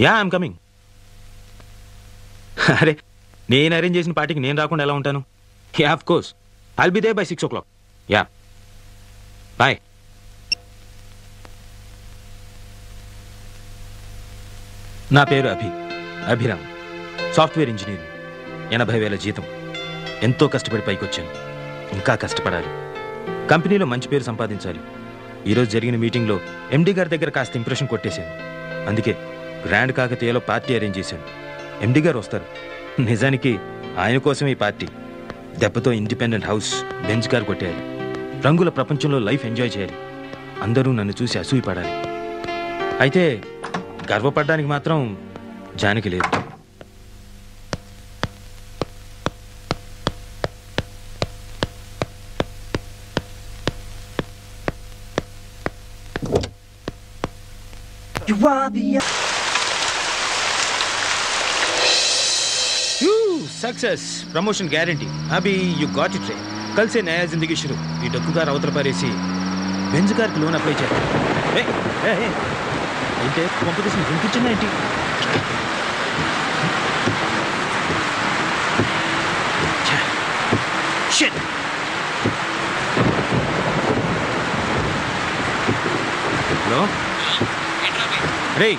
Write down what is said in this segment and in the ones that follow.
Yeah I'm coming. అరే నేను arrange చేసిన పార్టీకి నేను రాకుండా ఎలా ఉంటాను? Yeah of course I'll be there by 6 o'clock. Yeah bye. నా పేరు అభిరామ్. Software engineer. 80,000 జీతం. ఎంతో కష్టపడి పైకి వచ్చాను. ఇంకా కష్టపడాలి. కంపెనీలో మంచి పేరు సంపాదించాలి. ఈరోజు జరిగిన మీటింగ్లో ఎండీ గారి దగ్గర కాస్త ఇంప్రెషన్ కొట్టేశాను. అందుకే గ్రాండ్ కాకతీయలో పార్టీ అరేంజ్ చేశాను. ఎండీ గారు వస్తారు. నిజానికి ఆయన కోసం ఈ పార్టీ. దెబ్బతో ఇండిపెండెంట్ హౌస్, బెంచ్ కార్ కొట్టేయాలి. రంగుల ప్రపంచంలో లైఫ్ ఎంజాయ్ చేయాలి. అందరూ నన్ను చూసి అసూయపడాలి. అయితే గర్వపడడానికి మాత్రం జానికి లేదు. Success, promotion guarantee. Abhi you got it right. కల్ సే నయా జిందగీ షురూ. ఈ డొక్కుగారు అవతల పారేసి బెంజ్ కార్కి లోన్ అప్లై చేయాలి. అయితే కాంపిటీషన్ వినిపించిందా ఏంటి? హలో రే,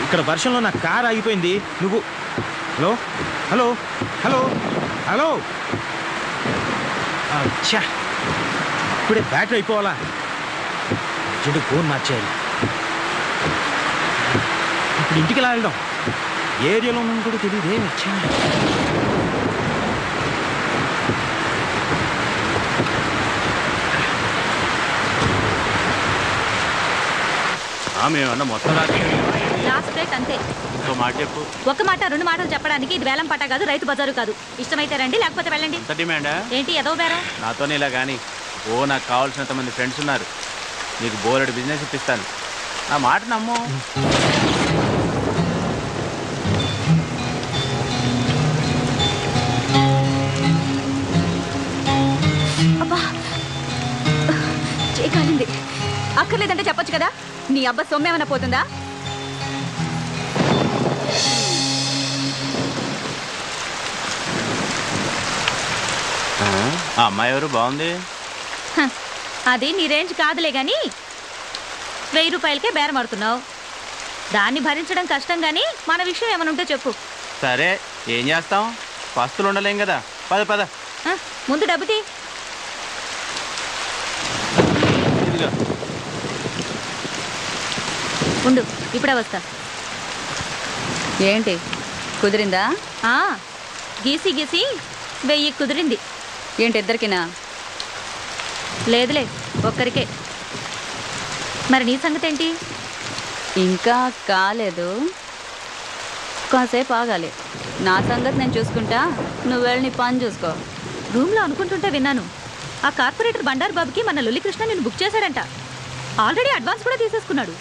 ఇక్కడ వర్షంలో నా కార్ ఆగిపోయింది. నువ్వు హలో హలో హలో హలో అచ్చా, ఇప్పుడే బ్యాటరీ అయిపోవాలా? చెడు ఫోన్ మార్చేయాలి. ఇప్పుడు ఇంటికి ఎలా వెళ్ళడం? ఏరియాలో ఉన్నాను కూడా తెలియదే. వచ్చా మేమన్నా మొత్తం లాస్ట్ రేట్ అంతే. ఇంకో మాట చెప్పు. ఒక మాట 2 మాటలు చెప్పడానికి ఇది వేలం పాట కాదు, రైతు బజారు కాదు. ఇష్టమైతే రండి, లేకపోతే వెళ్ళండి. ఎంత డిమాండా? ఏంటి ఏదో బేరం? నాతోనే ఇలా కానీ నాకు కావాల్సినంత మంది ఫ్రెండ్స్ ఉన్నారు. నీకు బోలెడు బిజినెస్ ఇప్పిస్తాను. నా మాట నమ్ము. అబ్బా చేయకాలింది. అక్కర్లేదంటే చెప్పొచ్చు కదా. నీ అబ్బా సొమ్మేమన్నా పోతుందా? ఆ అమ్మాయి ఎవరు? బాగుంది. అది నీ రేంజ్ కాదులే గాని 1000 రూపాయలకే బేరం ఆడుతున్నావు. దాన్ని భరించడం కష్టం గాని మన విషయం ఏమైనా ఉంటే చెప్పు. సరే ఏం చేస్తాం, పస్తులు ఉండలేం కదా. పద పద. ముందు డబ్బు తీ. ఇదిగో ఉండు, ఇప్పుడే వస్తా. ఏంటి కుదిరిందా? గీసి గీసి 1000 కుదిరింది. ఏంటి ఇద్దరికినా? లేదులే, ఒక్కరికే. మరి నీ సంగతి ఏంటి? ఇంకా కాలేదు, కాసేపు ఆగాలి. నా సంగతి నేను చూసుకుంటా, నువ్వు వెళ్ళి నీ పని చూసుకో. రూమ్లో అనుకుంటుంటే విన్నాను, ఆ కార్పొరేటర్ బండారు బాబుకి మన లొల్లికృష్ణ నేను బుక్ చేశాడంట. ఆల్రెడీ అడ్వాన్స్ కూడా తీసేసుకున్నాడు.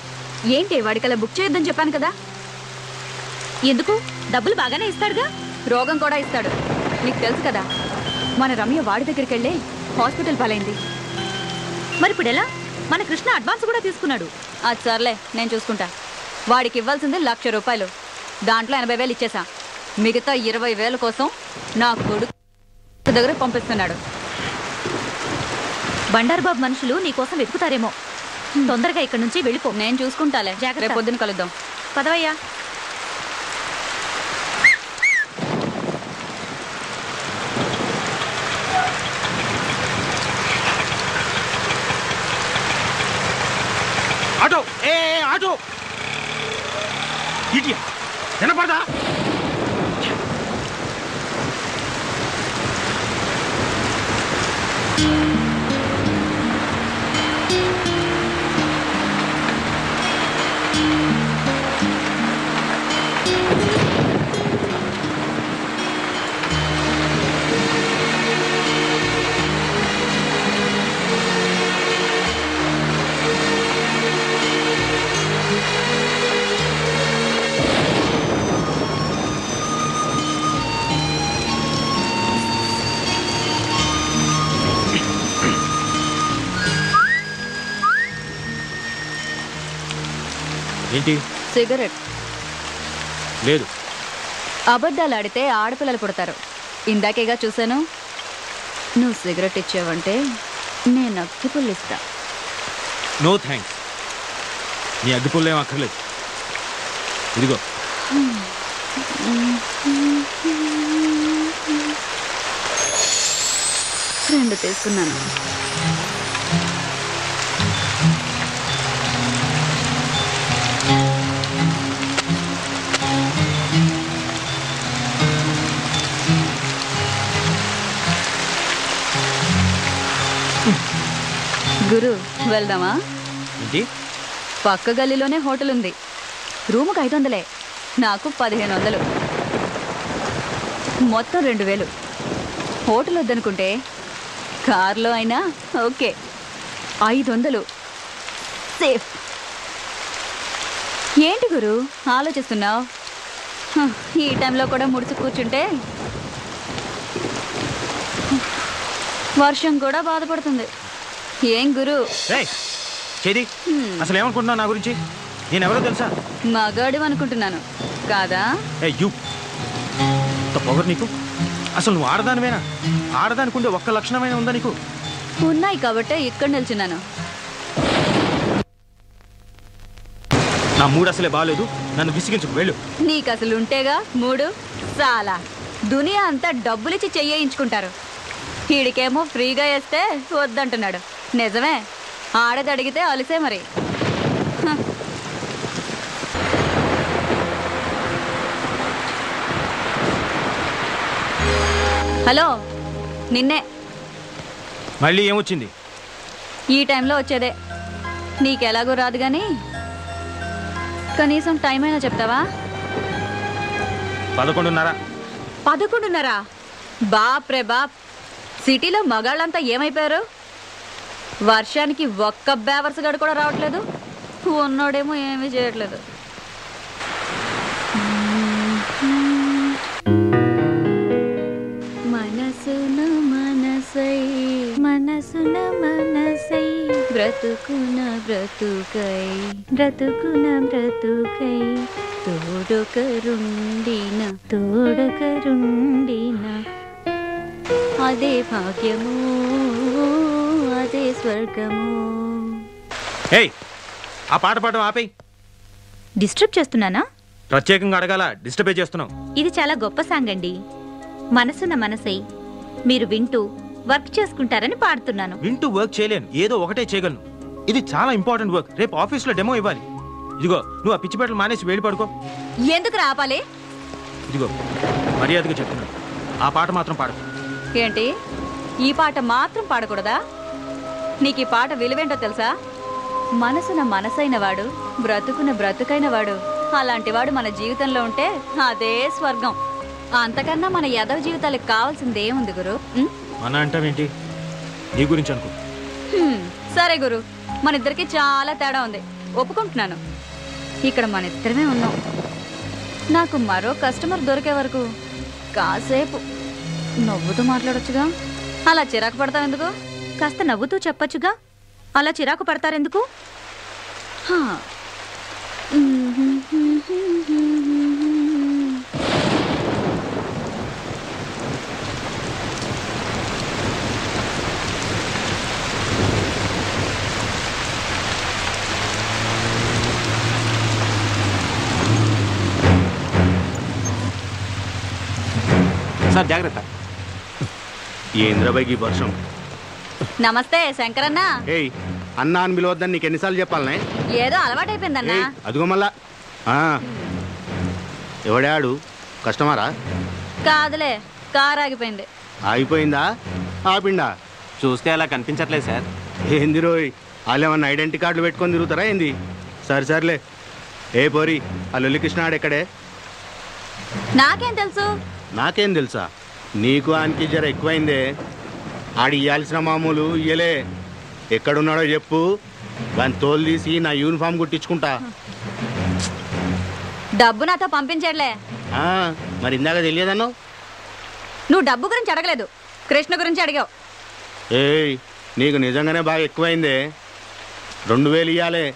ఏంటి వాడికలా బుక్ చేయొద్దని చెప్పాను కదా. ఎందుకు? డబ్బులు బాగానే ఇస్తాడుగా. రోగం కూడా ఇస్తాడు, నీకు తెలుసు కదా. మన రమ్య వాడి దగ్గరికి వెళ్ళి హాస్పిటల్ పాలైంది. మరి ఇప్పుడు ఎలా? మన కృష్ణ అడ్వాన్స్ కూడా తీసుకున్నాడు. అది సర్లే, నేను చూసుకుంటా. వాడికి ఇవ్వాల్సింది 1,00,000 రూపాయలు. దాంట్లో 80,000 ఇచ్చేసా. మిగతా 20,000 కోసం నా కొడుకు దగ్గర పంపిస్తున్నాడు. బండారు బాబు మనుషులు నీకోసం వెతుకుతారేమో. తొందరగా ఇక్కడి నుంచి వెళ్ళిపో. నేను చూసుకుంటాలే. జాగ్రత్త. రేపు పొద్దున కలుద్దాం. పదవయ్యా. ఆటో ఆటో ఇడియా వినపడదా? ఏంటి సిగరెట్. లేదు. అబద్ధాలు ఆడితే ఆడపిల్లలు పుడతారు. ఇందాకేగా చూశాను. నువ్వు సిగరెట్ ఇచ్చావంటే నేను అగ్గిపుల్లు ఇస్తా. No thanks. నీ అగ్గిపుల్లు ఏం అక్కర్లేదు. ఇదిగో. రెండు తీసుకున్నాను. గురు వెళ్దామా? ఏంటి? పక్క గల్లీలోనే హోటల్ ఉంది. రూముకు 500, నాకు 1500, మొత్తం 2000. హోటల్ వద్దనుకుంటే కార్లో అయినా ఓకే. 500 సేఫ్. ఏంటి గురు ఆలోచిస్తున్నావు? ఈ టైంలో కూడా ముడిచి కూర్చుంటే వర్షం కూడా బాధపడుతుంది. ఏం గురు? చేది అసలు ఏమనుకుంటున్నావు నా గురించి? నేను ఎవరో తెలుసా? మగాడు అనుకుంటున్నాను కాదా? పొగరు నీకు? అసలు నువ్వు ఆడదానివేనా? ఆడదానికుండే ఒక్క లక్షణమైన ఉందా నీకు? ఉన్నాయి కాబట్టే ఇక్కడ నిల్చున్నాను. నా మూడు అసలే బాగాలేదు, నన్ను విసిగించుకు వెళ్ళు. నీకు అసలు ఉంటేగా మూడు చాలా. దునియా అంతా డబ్బులిచ్చి చెయ్యించుకుంటారు. వీడికేమో ఫ్రీగా వేస్తే వద్దంటున్నాడు. నిజమే, ఆడది అడిగితే అలిసే మరి. హలో, నిన్నే. మళ్ళీ ఏమొచ్చింది? ఈ టైంలో వచ్చేదే. నీకెలాగో రాదు కానీ కనీసం టైం అయినా చెప్తావా? 11:30. 11:30? బాప్ రే బాప్. సిటీలో మగాళ్ళంతా ఏమైపోయారు? వర్షానికి ఒక్క బేవర్స్ గడు కూడా రావట్లేదు. ఉన్నోడేమో ఏమీ చేయట్లేదు. మనసున మనసై మనసున మనసై బ్రతుకున బ్రతుకై బ్రతుకున బ్రతుకై తోడొకరుండిన తోడొకరుండిన అదే భాగ్యము అదే స్వర్గము. ఏయ్, ఆ పాట పాడడం ఆపేయ్. డిస్టర్బ్ చేస్తున్నానా? ప్రత్యేకంగా అడగాల, డిస్టర్బే చేస్తున్నావు. ఇది చాలా గొప్ప సాంగ్ అండి. మనసున మనసై మీరు వింటూ వర్క్ చేసుకుంటారని పాడుతున్నాను. వింటూ వర్క్ చేయలేను, ఏదో ఒకటే చేయగలను. ఇది చాలా ఇంపార్టెంట్ వర్క్. రేపు ఆఫీస్లో డెమో ఇవ్వాలి. ఇదిగో, నువ్వు ఆ పిచ్చి బట్టలు మానేసి వెళ్ళి పడుకో. ఎందుకు రాపాలి? ఇదిగో, మర్యాదగా చెప్తున్నాను, ఆ పాట మాత్రం పాడు. ఏంటి, ఈ పాట మాత్రం పాడకూడదా? నీకు ఈ పాట విలువేంటో తెలుసా? మనసున మనసైన వాడు బ్రతుకున బ్రతుకైన వాడు, అలాంటి వాడు మన జీవితంలో ఉంటే అదే స్వర్గం. అంతకన్నా మన యదవ జీవితాలకు కావాల్సింది ఏముంది గురు? మన అంటావేంటి? నీ గురించి అనుకో. సరే గురు, మన ఇద్దరికి చాలా తేడా ఉంది, ఒప్పుకుంటున్నాను. ఇక్కడ మన ఇద్దరమే ఉన్నాం. నాకు మరో కస్టమర్ దొరికే వరకు కాసేపు నవ్వుతూ మాట్లాడొచ్చుగా. అలా చిరాకు పడతావు ఎందుకు? కాస్త నవ్వుతూ చెప్పొచ్చుగా. అలా చిరాకు పడతారెందుకు? సార్ జాగ్రత్త. ఏంద్రబాయికి వర్షం. నమస్తే శంకరన్న. ఏయ్, అన్నా అని పిలవద్దని నీకు ఎన్నిసార్లు చెప్పాలనే? ఏదో అలవాటైపోయిందన్నా. అదిగో మళ్ళా. ఎవడాడు? కస్టమరా? కాదులే, కారు ఆగిపోయింది. ఆగిపోయిందా? ఆపిండా? చూస్తే అలా కనిపించట్లేదు సార్. ఏంది రోయ్, వాళ్ళు ఏమన్నా ఐడెంటిటీ కార్డులు పెట్టుకొని తిరుగుతారా ఏంది? సరేలే. ఏ పోరి, ఆ లొల్లికృష్ణ ఆడెక్కడే? నాకేం తెలుసు? నాకేం తెలుసా? నీకు ఆయనకి జర ఎక్కువైందే. ఆడి ఇవ్వాల్సిన మామూలు ఇయ్యలే. ఎక్కడున్నాడో చెప్పు, దాన్ని తోలు తీసి నా యూనిఫామ్ కుట్టించుకుంటా. డబ్బు నాతో పంపించట్లే. మరి ఇందాక తెలియదన్నావు? నువ్వు డబ్బు గురించి అడగలేదు, కృష్ణ గురించి అడిగావు. ఏయ్, నీకు నిజంగానే బాగా ఎక్కువైందే. 2000 ఇవ్వాలే.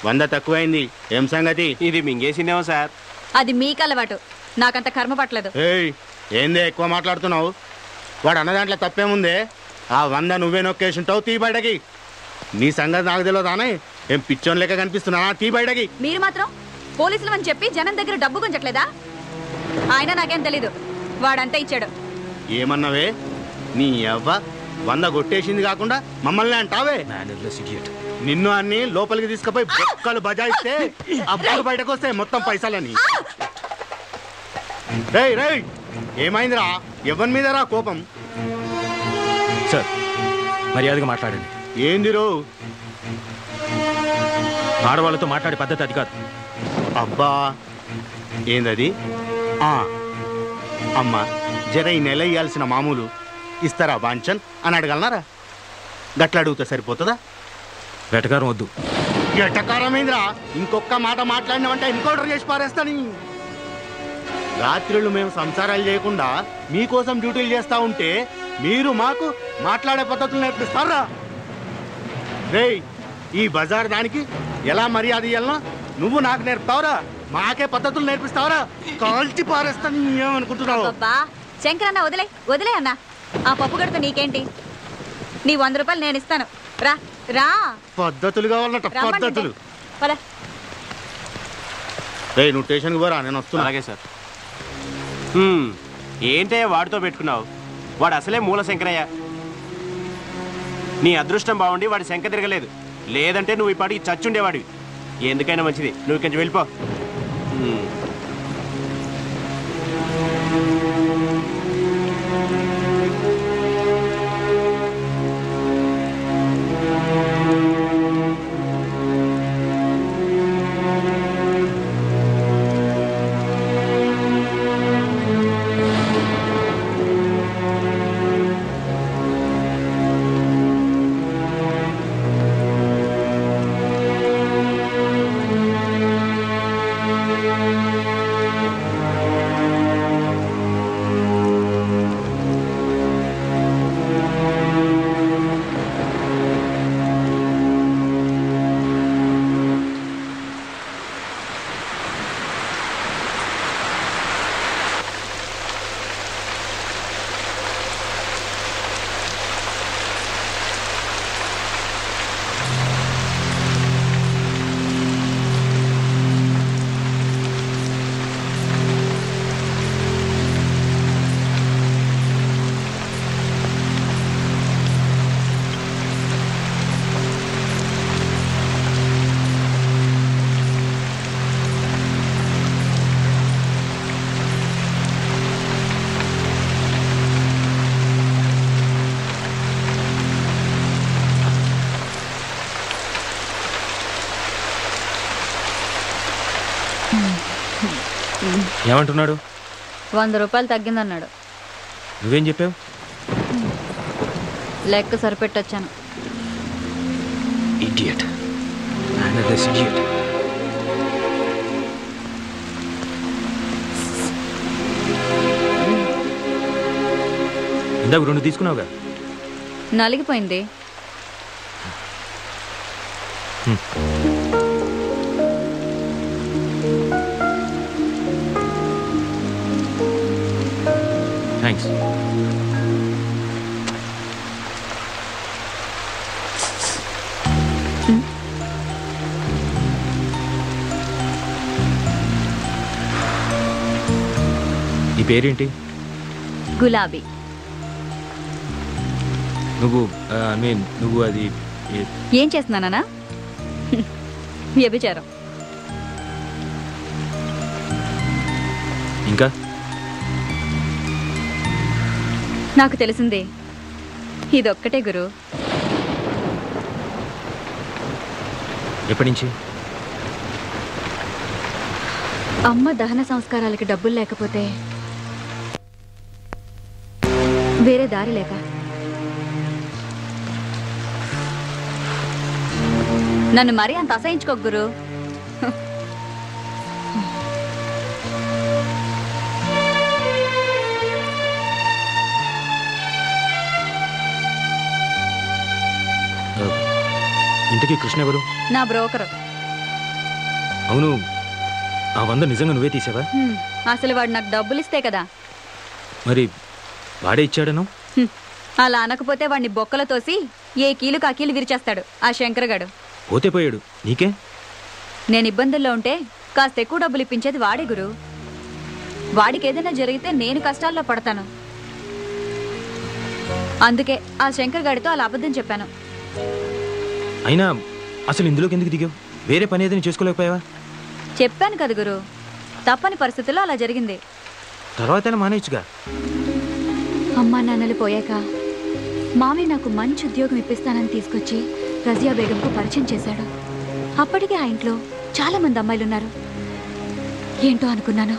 100 తక్కువైంది. ఏం సంగతి? ఇది మింగేసిందేమో సార్. అది మీకు అలవాటు, నాకంత కర్మ పట్టలేదు. ఏయ్, ఏందే ఎక్కువ మాట్లాడుతున్నావు? వాడు అన్న దాంట్లో తప్పేముందే? ఆ 100 నువ్వే నొక్కేసింటావు. తీ బయటకి. నీ సంగతి నాకు తెలియదానే? ఏం పిచ్చోన్ లెక్క కనిపిస్తున్నా? తీ బయటకి. మీరు మాత్రం పోలీసులు అని చెప్పి జనం దగ్గర డబ్బు గుంజట్లేదా? ఆయన నాకేం తెలీదు, వాడంతా ఇచ్చాడు. ఏమన్నావే? నీ అవ్వ 100 కొట్టేసింది కాకుండా మమ్మల్ని అంటావే? Mannerless idiot. నిన్ను అన్ని లోపలికి తీసుకుపోయి బొక్కలు బజాయిస్తే అప్పుడు బయటకు వస్తాయి మొత్తం పైసలని. రేయ్ రేయ్, ఏమైందిరా? ఎవరి మీద రా కోపం? సార్, మర్యాదగా మాట్లాడండి. ఏందిరో? ఆడవాళ్ళతో మాట్లాడే పద్ధతి అది కాదు. అబ్బా, ఏందది? అమ్మా, జర ఈ నెల ఇయ్యాల్సిన మామూలు ఇస్తారా బాంచన్ అని అడగలనారా? గట్ల అడుగుతా సరిపోతుందా? వెటకారం వద్దు. ఎటకారమైందిరా? ఇంకొక మాట మాట్లాడినామంటే ఎన్కౌంటర్ చేసి పారేస్తాను. రాత్రులు మేము సంసారాలు చేయకుండా మీకోసం డ్యూటీలు చేస్తా ఉంటే మీరు మాకు మాట్లాడే పద్ధతులు నేర్పిస్తారా? రేయ్, ఈ బజార్ దానికి ఎలా మర్యాద ఇయ్యాలనో నువ్వు నాకు నేర్పుతావురా? మాకే పద్ధతులు నేర్పిస్తావరా? కాల్చి పారేస్తాను. ఏమనుకుంటున్నావు? అబ్బా శంకరన్న, వదిలే వదిలే అన్న. ఆ పప్పు గడితో నీకేంటి? నీ 100 రూపాయలు నేను ఇస్తాను. రా రా. పద్ధతులు కావాలన్నట, పద్ధతులు. పద. రేయ్, నువ్వు స్టేషన్కి పోరా, నేను వస్తున్నా. అలాగే సార్. ఏంటే వాడితో పెట్టుకున్నావు? వాడు అసలే మూల శంకరయ్య. నీ అదృష్టం బాగుండి వాడి శంక తిరగలేదు. లేదంటే నువ్వు ఈ పాటికి చచ్చుండేవాడివి. ఎందుకైనా మంచిది, నువ్వు కొంచెం వెళ్ళిపో. ఏమంటున్నాడు? 100 రూపాయలు తగ్గిందన్నాడు. నువ్వేం చెప్పావు? లెక్క సరిపెట్టొచ్చాను. Idiot, mannerless idiot. ఇందాక 2 తీసుకున్నావుగా? నలిగిపోయింది. థ్యాంక్స్. ఈ పేరేంటి? గులాబీ. నువ్వు నువ్వు అది ఏం చేస్తున్నానా? వ్యభిచారం. ఇంకా నాకు తెలిసిందే ఇదొక్కటే గురు. ఎప్పటి నుంచి? అమ్మ దహన సంస్కారాలకి డబ్బులు లేకపోతే వేరే దారి లేక నన్ను మరీ అంత అసహించుకోకు గురు. ఇంతకీ కృష్ణ ఎవరు? నా బ్రోకరు. అవును, ఆ 100 నిజంగా నువ్వే తీసావా? అసలు వాడు నాకు డబ్బులు ఇస్తే కదా. మరి వాడే ఇచ్చాడను? అలా అనకపోతే వాడిని బొక్కల తోసి ఏ కీలు కాకీలు విరిచేస్తాడు ఆ శంకరగాడు. పోతే పోయాడు, నీకే. నేను ఇబ్బందుల్లో ఉంటే కాస్త ఎక్కువ డబ్బులు ఇప్పించేది వాడే గురు. వాడికి ఏదైనా జరిగితే నేను కష్టాల్లో పడతాను. అందుకే ఆ శంకర్ గాడితో అలా అబద్ధం చెప్పాను. అయినా అసలు ఇందులోకి ఎందుకు దిగావు? వేరే పని ఏదైనా చేసుకోలేకపోయావా? చెప్పాను కదా గురు, తప్పని పరిస్థితుల్లో అలా జరిగింది. తర్వాత మానేయచ్చుగా. అమ్మా నాన్నలు పోయాక మామయ్య నాకు మంచి ఉద్యోగం ఇప్పిస్తానని తీసుకొచ్చి రజియా బేగంకు పరిచయం చేశాడు. అప్పటికే ఆ ఇంట్లో చాలా మంది అమ్మాయిలున్నారు. ఏంటో అనుకున్నాను.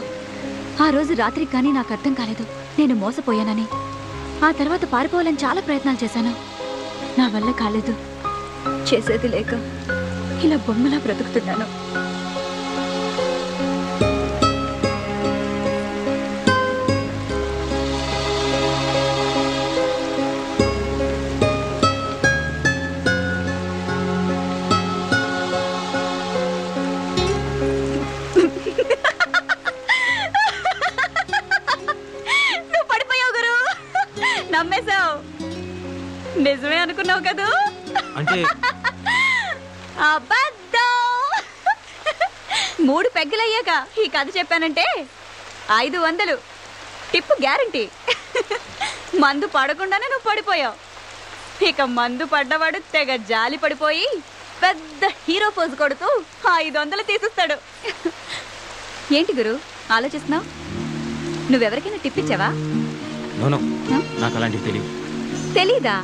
ఆ రోజు రాత్రికి కానీ నాకు అర్థం కాలేదు నేను మోసపోయానని. ఆ తర్వాత పారిపోవాలని చాలా ప్రయత్నాలు చేశాను. నా వల్ల కాలేదు. చేసేది లేక ఇలా బొమ్మలా బ్రతుకుతున్నాను. నిజమే అనుకున్నావు కదా? అంటే అబద్ధం. 3 పెగ్గలయ్యాక ఈ కథ చెప్పానంటే 500 టిప్పు గ్యారంటీ. మందు పడకుండానే నువ్వు పడిపోయావు. ఇక మందు పడ్డవాడు తెగ జాలి పడిపోయి పెద్ద హీరో పోజు కొడుతూ 500 తీసిస్తాడు. ఏంటి గురు ఆలోచిస్తున్నావు? నువ్వెవరికైనా టిప్ ఇచ్చావా? నాకు అలాంటివి తెలియదు. తెలీదా?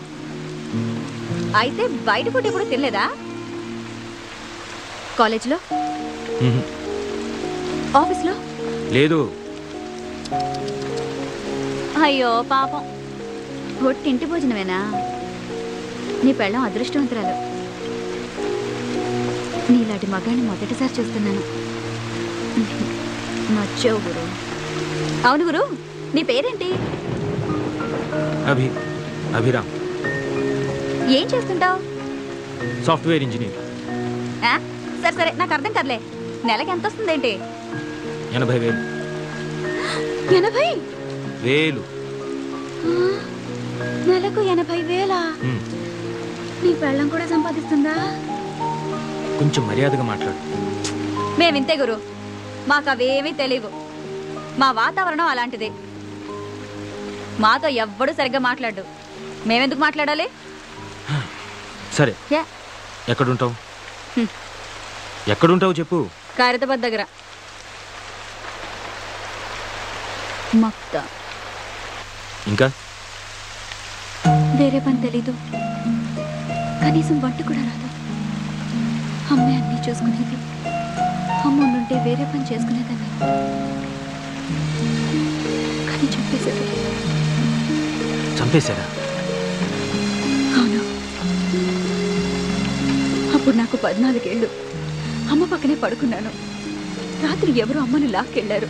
అయితే బయట ఫుడ్ ఎప్పుడు తినలేదా? కాలేజ్లో, ఆఫీస్లో? లేదు. అయ్యో పాపం, ఒట్టింటి భోజనమేనా? నీ పెళ్ళం అదృష్టవంతురాలు. నీలాంటి మగాన్ని మొదటిసారి చూస్తున్నాను. నచ్చావు గురు. అవును గురు, నీ పేరేంటి? అభిరామ్. ఏం చేస్తుంటావు? Software engineer. సరే సరే, నాకు అర్థం కదలే. నెలకి ఎంత వస్తుందేంటి? 80,000. 80,000? నెలకు 80,000? నీ పెళ్ళం కూడా సంపాదిస్తుందా? కొంచెం మర్యాదగా మాట్లాడు. మేమింతే గురు, మాకు అవేమీ తెలియవు. మా వాతావరణం అలాంటిది. మాతో ఎవ్వడూ సరిగ్గా మాట్లాడు. మేమెందుకు మాట్లాడాలి? సరే, ఎక్కడుంటావు చెప్పు. ఖైరతాబాద్ దగ్గర. మక్తా. ఇంకా వేరే పని తెలీదు, కనీసం వంట కూడా రాదు. అమ్మే అన్నీ చూసుకునేది. అమ్మ ఉండుంటే వేరే పని చేసుకునేదాన్ని, కానీ చంపేసేది. చంపేశారా? అవును. అప్పుడు నాకు 14 ఏళ్ళు. అమ్మ పక్కనే పడుకున్నాను. రాత్రి ఎవరు అమ్మను లాక్కెళ్లారు.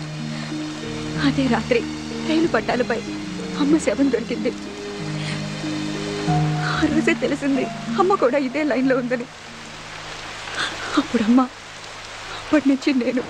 అదే రాత్రి రైలు పట్టాలపై అమ్మ శవం దొరికింది. ఆ రోజే తెలిసింది అమ్మ కూడా ఇదే లైన్లో ఉందని. అప్పుడమ్మ, అప్పటి నుంచి నేను.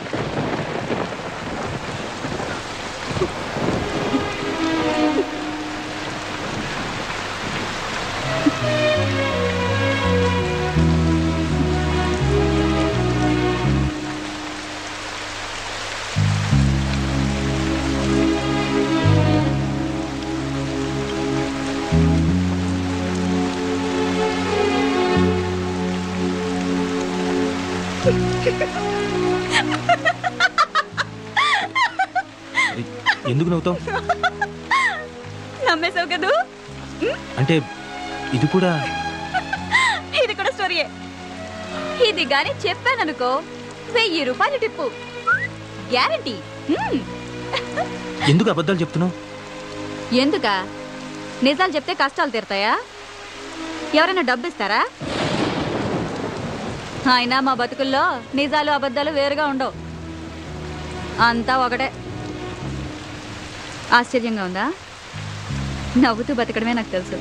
ఎందుకు నవ్వుతావు? నమ్మేశావు కదూ? అంటే ఇది కూడా స్టోరీయే. ఇది గాని చెప్పాననుకో 1000 రూపాయలు టిప్పు గ్యారంటీ. ఎందుకు అబద్ధాలు చెప్తున్నావు? ఎందుకా? నిజాలు చెప్తే కష్టాలు తీరుతాయా? ఎవరైనా డబ్బు ఇస్తారా? అయినా మా బతుకుల్లో నిజాలు అబద్ధాలు వేరుగా ఉండవు, అంతా ఒకటే. ఆశ్చర్యంగా ఉందా? నవ్వుతూ బతకడమే నాకు తెలుసు.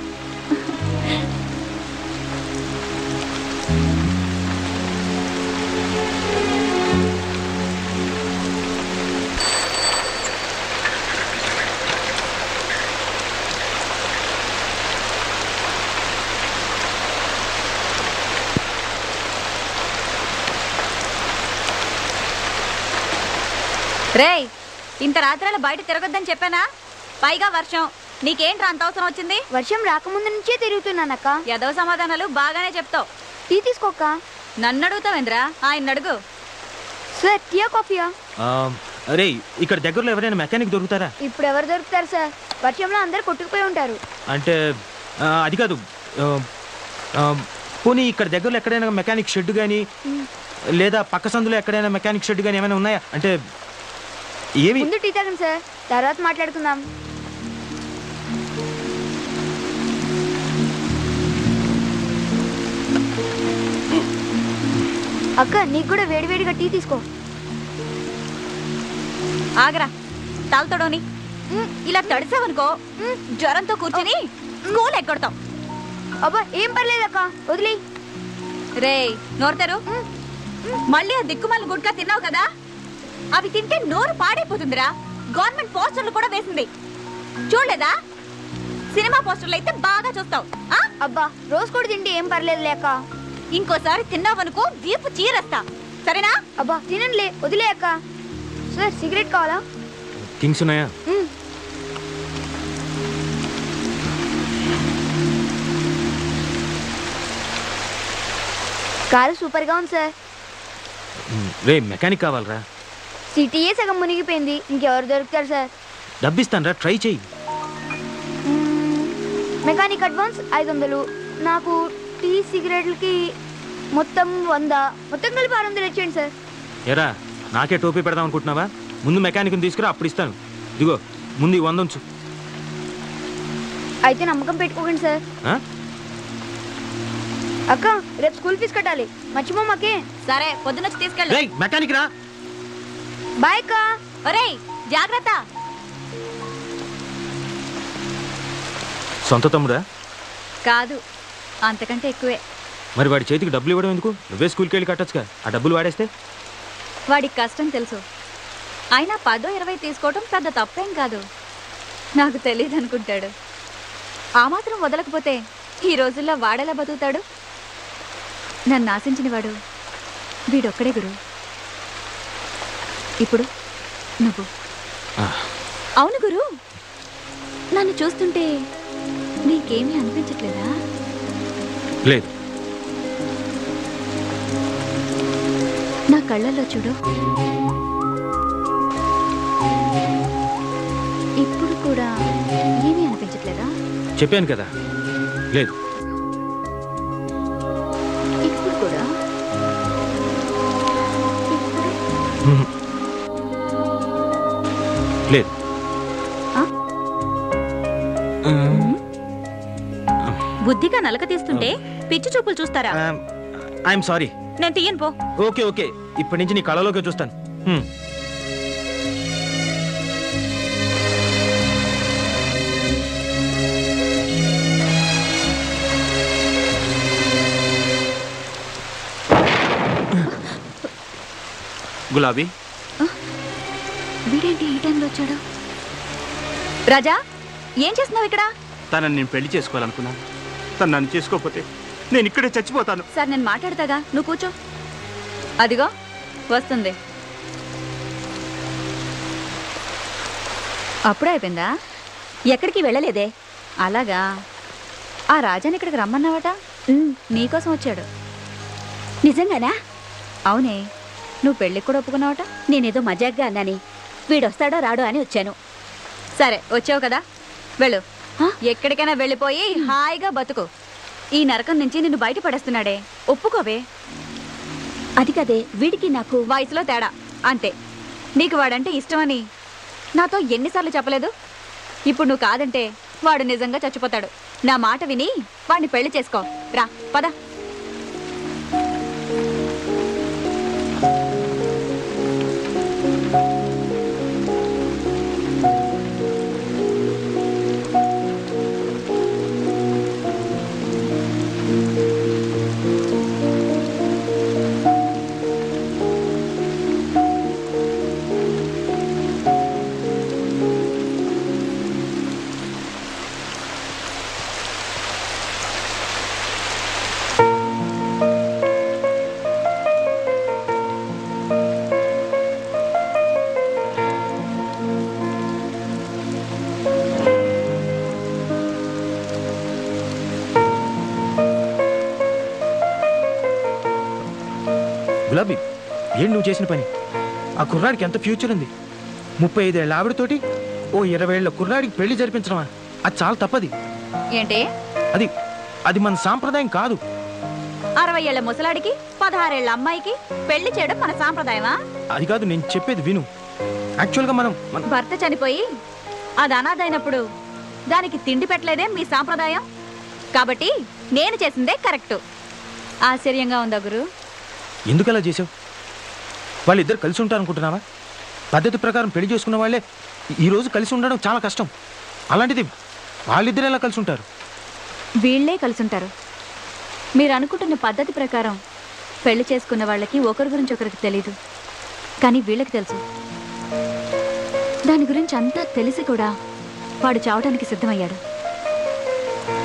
రేయ్, ఇంత రాత్రాల బయట తిరగొద్దని చెప్పానా? పైగా వర్షం. నీకేంట్రా అంత అవసరం వచ్చింది? వర్షం రాకముందు నుంచే తిరుగుతున్నానక్క. ఎదవ సమాధానాలు బాగానే చెప్తావు. టీ తీసుకోక్క. నన్ను అడుగుతావేంద్రా? ఆయన అడుగు. సార్ టీయా కాఫీయా? అరే, ఇక్కడ దగ్గరలో ఎవరైనా మెకానిక్ దొరుకుతారా? ఇప్పుడు ఎవరు దొరుకుతారు సార్? వర్షంలో అందరు కొట్టుకుపోయి ఉంటారు. అంటే అది కాదు. పోనీ ఇక్కడ దగ్గరలో ఎక్కడైనా మెకానిక్ షెడ్ కానీ లేదా పక్క సందులో ఎక్కడైనా మెకానిక్ షెడ్ కానీ ఏమైనా ఉన్నాయా? అంటే ఏమి? ముందు టీ తాగండి సార్, తర్వాత మాట్లాడుకుందాం. అక్క, నీకు కూడా వేడివేడిగా టీ తీసుకో. ఆగరా, తాగుతాడోని. ఇలా తడిసావనుకో జ్వరంతో కూర్చుని స్కూల్ ఎక్కడతాం. అబ్బా, ఏం పర్లేదక్క, వదిలే. రే, నోరుతారు. మళ్ళీ ఆ దిక్కుమాల గుడ్కా తిన్నావు కదా, అవి తింటే నోరు పాడైపోతుందిరా. గవర్నమెంట్ పోస్టర్లు కూడా వేసింది, చూడలేదా? సినిమా పోస్టర్లు అయితే బాగా చూస్తావు. అబ్బా, రోజు కూడా తింటే ఏం పర్లేదు లేక. ఇంకోసారి తిన్నావనుకో వీపు చీరేస్తా, సరేనా? అబ్బా, తినండిలే, వదిలే అక్క. సార్, సిగరెట్ కావాలా? కింగ్స్ ఉన్నాయా? కారు సూపర్ గా ఉంది సార్. రే, మెకానిక్ కావాలరా? సిటీయే సగం మునిగిపోయింది, ఇంకెవరు దొరుకుతారు సార్? డబ్బిస్తాను రా, ట్రై చెయ్యి. మెకానిక్ అడ్వాన్స్ 500, నాకు టీ సిగరెట్లకి మొత్తం 100, మొత్తం కలిపి 600 ఇచ్చేయండి సార్. ఎరా, నాకే టోపీ పెడదాం అనుకుంటున్నావా? ముందు మెకానిక్ని తీసుకురా, అప్పుడు ఇస్తాను. ఇదిగో ముందు 100 ఉంచు. అయితే నమ్మకం పెట్టుకోకండి సార్. అక్క, రేపు స్కూల్ ఫీజు కట్టాలి, మర్చిపోమాకే. సరే, పొద్దునొచ్చి తీసుకెళ్ళు. మెకానిక్ రా. బాయ్ అక్క. ఒరేయ్, జాగ్రత్త. సొంత తమ్ముడా? కాదు, అంతకంటే ఎక్కువే. మరి వాడి చేతికి డబ్బులు ఇవ్వడం ఎందుకు? నువ్వే స్కూల్కి వెళ్ళి కట్టొచ్చుగా. ఆ డబ్బులు వాడేస్తే వాడికి కష్టం తెలుసు. అయినా 10-20 తీసుకోవటం పెద్ద తప్పేం కాదు. నాకు తెలియదు అనుకుంటాడు. ఆ మాత్రం వదలకపోతే ఈ రోజుల్లో వాడేలా బతుకుతాడు? నన్ను ఆశించిన వాడు వీడొక్కడే గురు. ఇప్పుడు నువ్వు. అవును గురు, నన్ను చూస్తుంటే నీకేమీ అనిపించట్లేదా? లేదు. నా కళ్ళల్లో చూడు. ఇప్పుడు కూడా ఏమీ అనిపించట్లేదా? చెప్పాను కదా, లేదు. ఇప్పుడు కూడా? లేదు. బుద్ధిగా నలక తీస్తుంటే పిచ్చి చూపులు చూస్తారా? I'm sorry. నేను తీయను పో. ఓకే ఓకే, ఇప్పటి నుంచి నీ కళలోకి చూస్తాను. గులాబీ, వీడేంటి ఈ టైంలో వచ్చాడు? రాజా, ఏం చేస్తున్నావు ఇక్కడ? తనని నేను పెళ్లి చేసుకోవాలనుకున్నాను. తను నన్ను చేసుకోకపోతే నేను ఇక్కడే చచ్చిపోతాను. సార్, నేను మాట్లాడతాగా, నువ్వు కూర్చో. అదిగో వస్తుంది. అప్పుడే అయిపోయిందా? ఎక్కడికి వెళ్ళలేదే. అలాగా, ఆ రాజాని ఇక్కడికి రమ్మన్నావట. నీకోసం వచ్చాడు. నిజంగానా? అవునే, నువ్వు పెళ్ళికి కూడా ఒప్పుకున్నావట. నేనేదో మజాగ్గా అన్నాని, వీడొస్తాడో రాడో అని వచ్చాను. సరే, వచ్చావు కదా, వెళ్ళు. ఎక్కడికైనా వెళ్ళిపోయి హాయిగా బతుకు. ఈ నరకం నుంచి నిన్ను బయటపడేస్తున్నాడే, ఒప్పుకోవే. అది కదే, వీడికి నాకు వయసులో తేడా అంతే. నీకు వాడంటే ఇష్టమని నాతో ఎన్నిసార్లు చెప్పలేదు? ఇప్పుడు నువ్వు కాదంటే వాడు నిజంగా చచ్చిపోతాడు. నా మాట విని వాడిని పెళ్లి చేసుకో. రా, పద. గులాబీ ఏంటి నువ్వు చేసిన పని? ఆ కుర్రాడికి ఎంత ఫ్యూచర్ ఉంది. 35 ఏళ్ళ ఆవిడతోటి ఓ 20 ఏళ్ళ కుర్రాడికి పెళ్లి జరిపించడమా? అది చాలా తప్పది. ఏంటి? అది అది మన సాంప్రదాయం కాదు. 60 ఏళ్ల ముసలాడికి 16 ఏళ్ల అమ్మాయికి పెళ్లి చేయడం మన సాంప్రదాయమా? అది కాదు, నేను చెప్పేది విను. యాక్చువల్గా మనం భర్త చనిపోయి అది అనాథైనప్పుడు దానికి తిండి పెట్టలేదే మీ సాంప్రదాయం. కాబట్టి నేను చేసిందే కరెక్ట్. ఆశ్చర్యంగా ఉందా గురు? ఎందుకు అలా చేసావు? వాళ్ళిద్దరు కలిసి ఉంటారనుకుంటున్నావా? పద్ధతి ప్రకారం పెళ్లి చేసుకున్న వాళ్ళే ఈరోజు కలిసి ఉండడం చాలా కష్టం. అలాంటిది వాళ్ళిద్దరు ఎలా కలిసి ఉంటారు? వీళ్లే కలిసి ఉంటారు. మీరు అనుకుంటున్న పద్ధతి ప్రకారం పెళ్లి చేసుకున్న వాళ్ళకి ఒకరి గురించి ఒకరికి తెలీదు, కానీ వీళ్ళకి తెలుసు. దాని గురించి అంతా తెలిసి కూడా వాడు చావడానికి సిద్ధమయ్యాడు.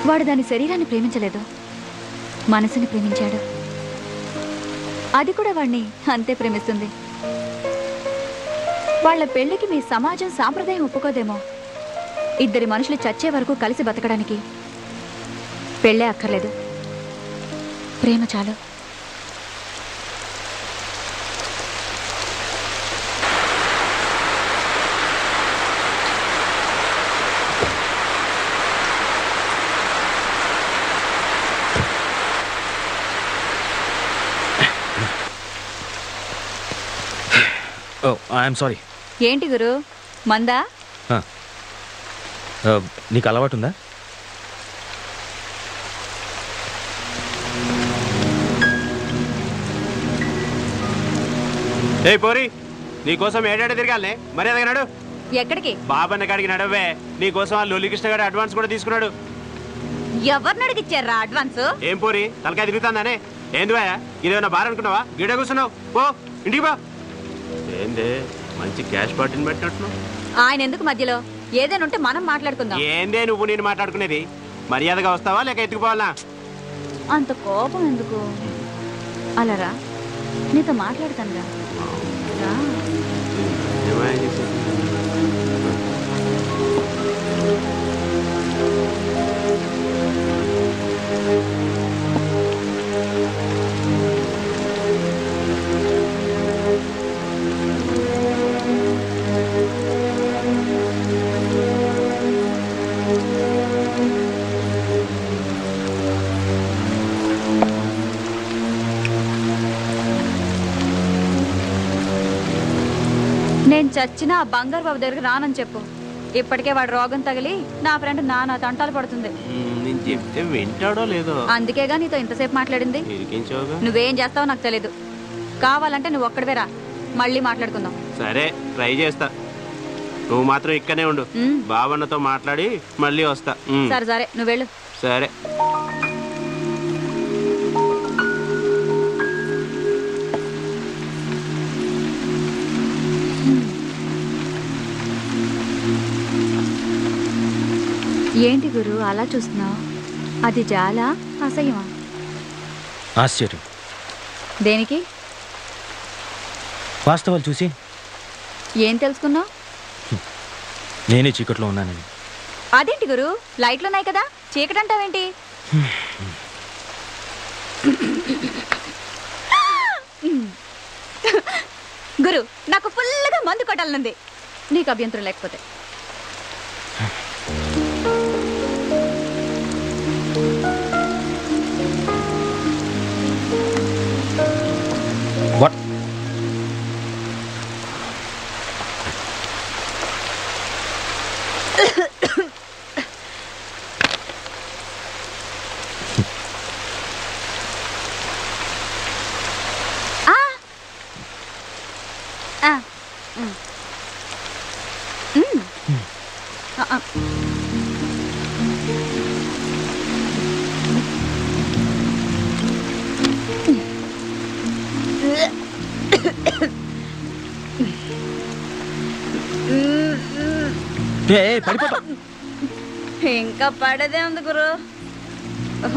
వాడు దాని శరీరాన్ని ప్రేమించలేదు, మనసుని ప్రేమించాడు. అది కూడా వాడిని అంతే ప్రేమిస్తుంది. వాళ్ళ పెళ్లికి మీ సమాజం సాంప్రదాయం ఒప్పుకోదేమో. ఇద్దరి మనుషులు చచ్చే వరకు కలిసి బతకడానికి పెళ్ళే అక్కర్లేదు, ప్రేమ చాలు. ఓ ఐఎమ్ సారీ. ఏంటి గురు, మందా? నీకు అలవాటు ఉందా? ఏ పోరి, నీకోసం ఏడాడు తిరగాలనే మర్యాదగా నడు. ఎక్కడికి? బాబన్న కాడికి నడవే. నీకోసం ఆ లొల్లికృష్ణ గారు అడ్వాన్స్ కూడా తీసుకున్నాడు. ఎవరిని అడిగిచ్చారా అడ్వాన్స్? ఏం పోరి తలకాయ తిరుగుతుందానే? ఏందివా ఇదేమన్నా బార్ అనుకున్నావా? గిడ కూర్చున్నావు, పో ఇంటికి పో. ఏందే మంచి క్యాష్ పార్టీని పెట్టినట్టున్నావు. ఆయన ఎందుకు మధ్యలో? ఏదైనా ఉంటే మనం మాట్లాడుకుందాం. ఏందే నువ్వు నేను మాట్లాడుకునేది? మర్యాదగా వస్తావా లేక ఎత్తుకుపోవాలా? అంత కోపం ఎందుకు? అలారా, నీతో మాట్లాడతానుగా. నేను చచ్చినా ఆ బంగారు బాబు దగ్గరికి రానని చెప్పు. ఇప్పటికే వాడు రోగం తగిలి నా ఫ్రెండ్ నానా తంటాలు పడుతుంది. నేను చెప్తే వింటాడో లేదో, అందుకేగా నీతో ఇంతసేపు మాట్లాడింది. నువ్వేం చేస్తావో నాకు తెలీదు. కావాలంటే నువ్వు ఒక్కడివే రా, మళ్ళీ మాట్లాడుకుందాం. సరే ట్రై చేస్తా. నువ్వు మాత్రం ఇక్కడనే ఉండు. బావన్నతో మాట్లాడి మళ్ళీ వస్తా. సరే సరే, నువ్వు వెళ్ళు. సరే. ఏంటి గురు అలా చూస్తున్నావు? అది జాలా, అసహ్యమా? ఆశ్చర్యం. దేనికి? వాస్తవాలు చూసి ఏం తెలుసుకున్నావు? నేనే చీకట్లో ఉన్నానని. అదేంటి గురు, లైట్లున్నాయి కదా, చీకటి అంటావేంటి? గురు, నాకు ఫుల్గా మందు కొట్టాలనుంది, నీకు అభ్యంతరం లేకపోతే. వాట్? పడిపోతా. ఇంకా పడేదే ఉంది గురు.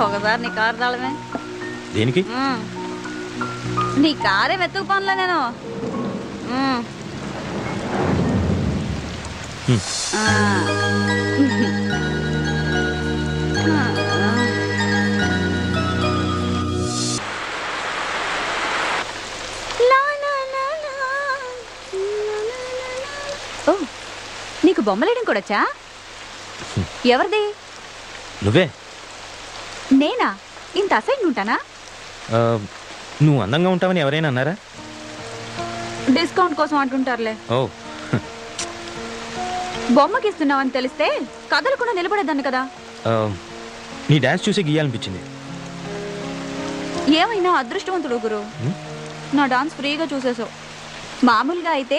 ఒకసారి నీ కారు తాళమే. దేనికి? నీ కారే వెతుకుపోనులే నేను. ఓ నీకు బొమ్మలేయడం కూడాచా? ఎవరిది? నువ్వే. నేనా? ఇంత అసైన్ ఉంటానా? ఆ, నువ్వు అందంగా ఉంటావని ఎవరైనా అన్నారా? డిస్కౌంట్ కోసం అంటుంటారులే. ఓ బొమ్మకి ఇస్తున్నావని తెలిస్తే కదలకుండా నిలబడేదాన్ని కదా. ఆ, నీ డాన్స్ చూసి గీయాలనిపించింది. ఏమైనా అదృష్టవంతుడు గురు, హ్మ్? నా డాన్స్ ఫ్రీగా చూసేసావు. మామూలుగా అయితే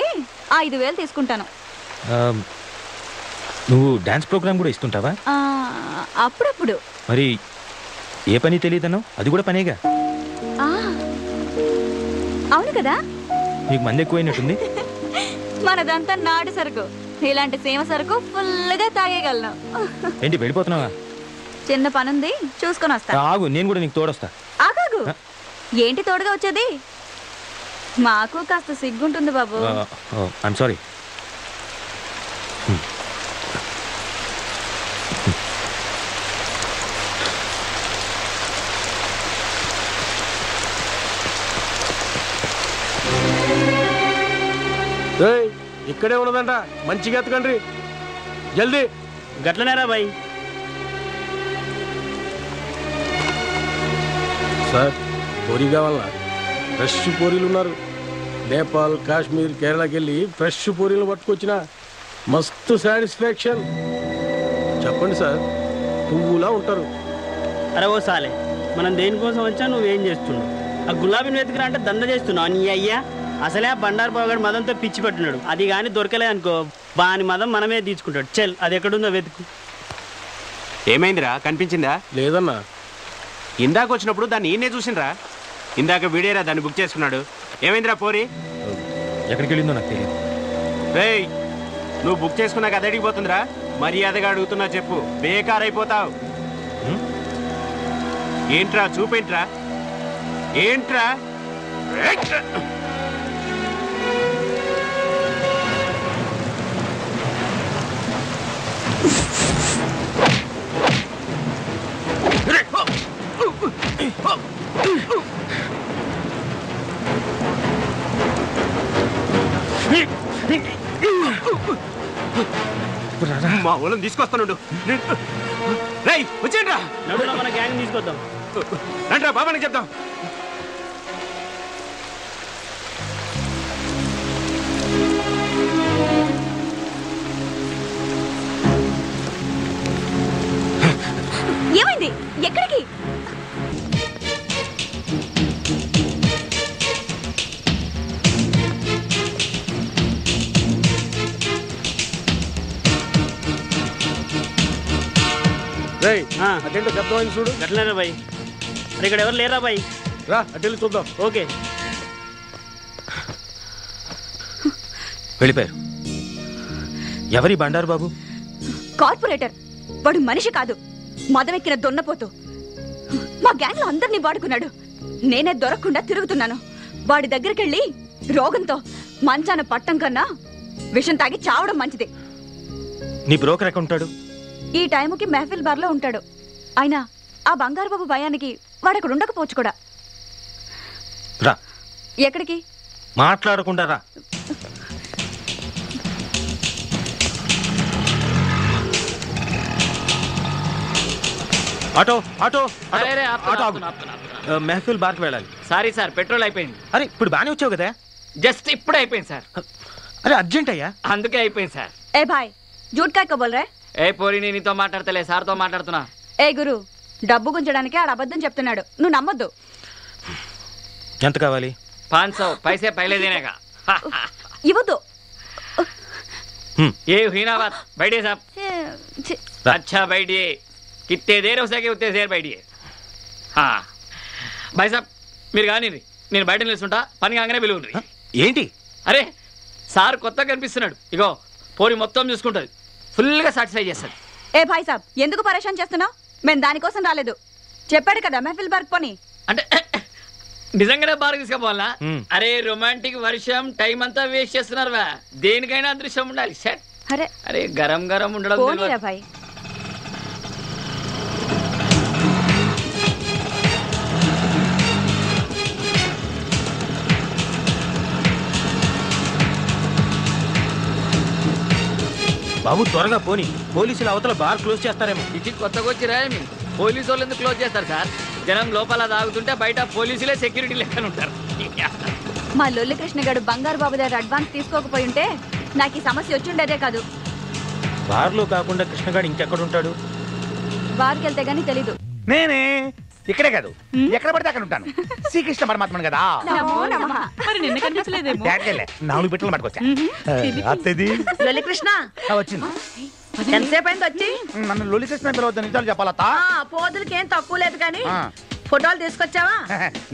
5,000 తీసుకుంటాను. ఆ, నువ్వు డాన్స్ ప్రోగ్రామ్ కూడా ఇస్తుంటావా? అప్పుడప్పుడు. మరి ఏ పని తెలియదనో అది కూడా పనేగా. ఆ, అవును కదా. నీకు మంది ఎక్కువైనట్టుంది. మనదంతా నాటు సరుకు. ఇలాంటి సీమ సరుకు ఫుల్గా తాగేయగలను. ఏంటి వెళ్ళిపోతున్నావా? చిన్న పనుంది, చూసుకొని వస్తా. ఆగు, నేను కూడా నీకు తోడొస్తా. ఆగాగు. ఏంటి తోడుగా వచ్చేది? మాకు కాస్త సిగ్గుంటుంది బాబు. I'm sorry. ఇక్కడే ఉన్నదంట, మంచిగా ఎత్తకండి జల్దీ. గట్లనేరా బాయ్. సార్ పూరి కావాలా? ఫ్రెష్ పూరీలు ఉన్నారు. నేపాల్, కాశ్మీర్, కేరళకి వెళ్ళి ఫ్రెష్ పూరీలు పట్టుకొచ్చిన మస్తు సాటిస్ఫాక్షన్. చెప్పండి సార్, పువ్వులా ఉంటారు. అరే ఓ సాలే, మనం దేనికోసం వచ్చా నువ్వేం చేస్తున్నావు? ఆ గులాబీని వెతుకురా అంటే దంద చేస్తున్నావు నీ అయ్యా. అసలే ఆ బండారు బాగాడు మదంతో పిచ్చి పెట్టున్నాడు. అది కానీ దొరకలే అనుకో, బాని మదం మనమే తీసుకుంటాడు. చెల్, అది ఎక్కడుందో వెతుకు. ఏమైందిరా, కనిపించిందా? లేదన్నా. ఇందాక వచ్చినప్పుడు దాన్ని ఈయనే చూసిండ్రా. ఇందాక వీడేరా దాన్ని బుక్ చేసుకున్నాడు. ఏమైందిరా పోరి? ఎక్కడికి వెళ్ళిందో నాకు తెలియదు. రేయ్, నువ్వు బుక్ చేసుకున్నాక అది అడిగిపోతుందిరా. మర్యాదగా అడుగుతున్నా చెప్పు, బేకారైపోతావు. ఏంట్రా చూపేంట్రా? ఏంట్రా? మా ఊళ్ళని తీసుకొస్తానుండు. రేయ్ వచ్చేయండిరా, మన గ్యాంగ్ తీసుకొద్దాం. రండిరా బాబానికి చెప్దాం. ఏమైంది? ఎక్కడికి? అటెంట్ శబ్దమైంది చూడు. గట్లనేరా బాయ్. అరే ఇక్కడ ఎవరు లేరా బాయ్? రా అటెంట్ చూద్దాం. ఓకే, వెళ్ళిపోయారు. ఎవరి బండారు బాబు? కార్పొరేటర్. వాడు మనిషి కాదు, మదమెక్కిన దొన్నపోతూ. మా గ్యాంగ్ లో అందరినీ వాడుకున్నాడు. నేనే దొరకకుండా తిరుగుతున్నాను. వాడి దగ్గరికెళ్ళి రోగంతో మంచాన పట్టం కన్నా విషం తాగి చావడం మంచిది. నీ బ్రోకర్ ఎక్కడ ఉంటాడు? ఈ టైముకి మెహఫిల్ బార్ లో ఉంటాడు. అయినా ఆ బంగారు బాబు భయానికి వాడక్కడ ఉండకపోవచ్చు కూడా. రా. ఎక్కడికి? మాట్లాడకుండా రా. ఆటో ఆటో ఆటో ఆగు. మెహఫిల్ బార్కి వెళ్ళాలి. సారీ సార్, పెట్రోల్ అయిపోయింది. అరే ఇప్పుడు బాగానే వచ్చావు కదా. జస్ట్ ఇప్పుడే అయిపోయింది సార్. అరే అర్జెంట్ అయ్యా. అందుకే అయిపోయింది సార్. ఏ భాయ్, జూట్ కాయ కబోల్ రే. ఏ పోరి, నేను నీతో మాట్లాడతలే, సార్తో మాట్లాడుతున్నా. ఏ గురు, డబ్బు గుంజడానికి ఆడ అబద్ధం చెప్తున్నాడు, నువ్వు నమ్మొద్దు. ఎంత కావాలి? 500 पैसे पहले देने का. ఇవ్వద్దు. ये हुई ना बात. बैठिए साहब. अच्छा बैठिए. कितने देर हो सके उतने देर बैठिए. हाँ भाई साहब, మీరు కానీ నేను బయట నిలుస్తుంటా, పని కాగానే పిలువుండ్రి. ఏంటి? అరే సార్ కొత్తగా కనిపిస్తున్నాడు. ఇగో పోరి మొత్తం చూసుకుంటుంది, ఫుల్గా సాటిస్ఫై చేస్తుంది. ఏ భాయ్ సాబ్, ఎందుకు పరేషాన్ చేస్తున్నావు? మేము దానికోసం రాలేదు. చెప్పాడు కదా మెహఫిల్ బార్క్ పని. అంటే నిజంగానే బాగా తీసుకుపోవాలా? అరే రొమాంటిక్ వర్షం టైం అంతా వేస్ట్ చేస్తున్నారు. దేనికైనా అదృశ్యం ఉండాలి. సెట్. అరే అరే గరం గరం ఉండడం భాయ్. బాబు త్వరగా పోని, పోలీసులు అవతల బార్ క్లోజ్ చేస్తారేమో. ఇది కొత్తగా వచ్చిరా మీరు పోలీసు వాళ్ళు ఎందుకు క్లోజ్ చేస్తారు సార్? జనం లోపల తాగుతుంటే బయట పోలీసులే సెక్యూరిటీ లెక్కన ఉంటారు. మా లొల్లి కృష్ణ గారు బంగారు బాబు దగ్గర అడ్వాన్స్ తీసుకోకపోయి ఉంటే నాకు ఈ సమస్య వచ్చిండేదే కాదు. బార్లో కాకుండా కృష్ణగాడు ఇంకెక్కడుంటాడు? బార్కి వెళ్తే గానీ తెలీదు. నేనే ఇక్కడే కాదు, ఎక్కడ పడితే అక్కడ ఉంటాను. శ్రీకృష్ణ పరమాత్మను కదా. మరి నిన్న కనిపించలేదేమో. డాడీకెళ్ళే 4 బిట్టలు పట్టుకొచ్చా. అత్తది లొల్లి కృష్ణ వచ్చింది. ఎంతసేపు అయింది వచ్చి? నన్ను లొల్లి కృష్ణ పిలవద్దు, నిజాలు చెప్పాలత్తా. పోదులకి ఏం తక్కువ లేదు కానీ ఫోటోలు తీసుకొచ్చావా?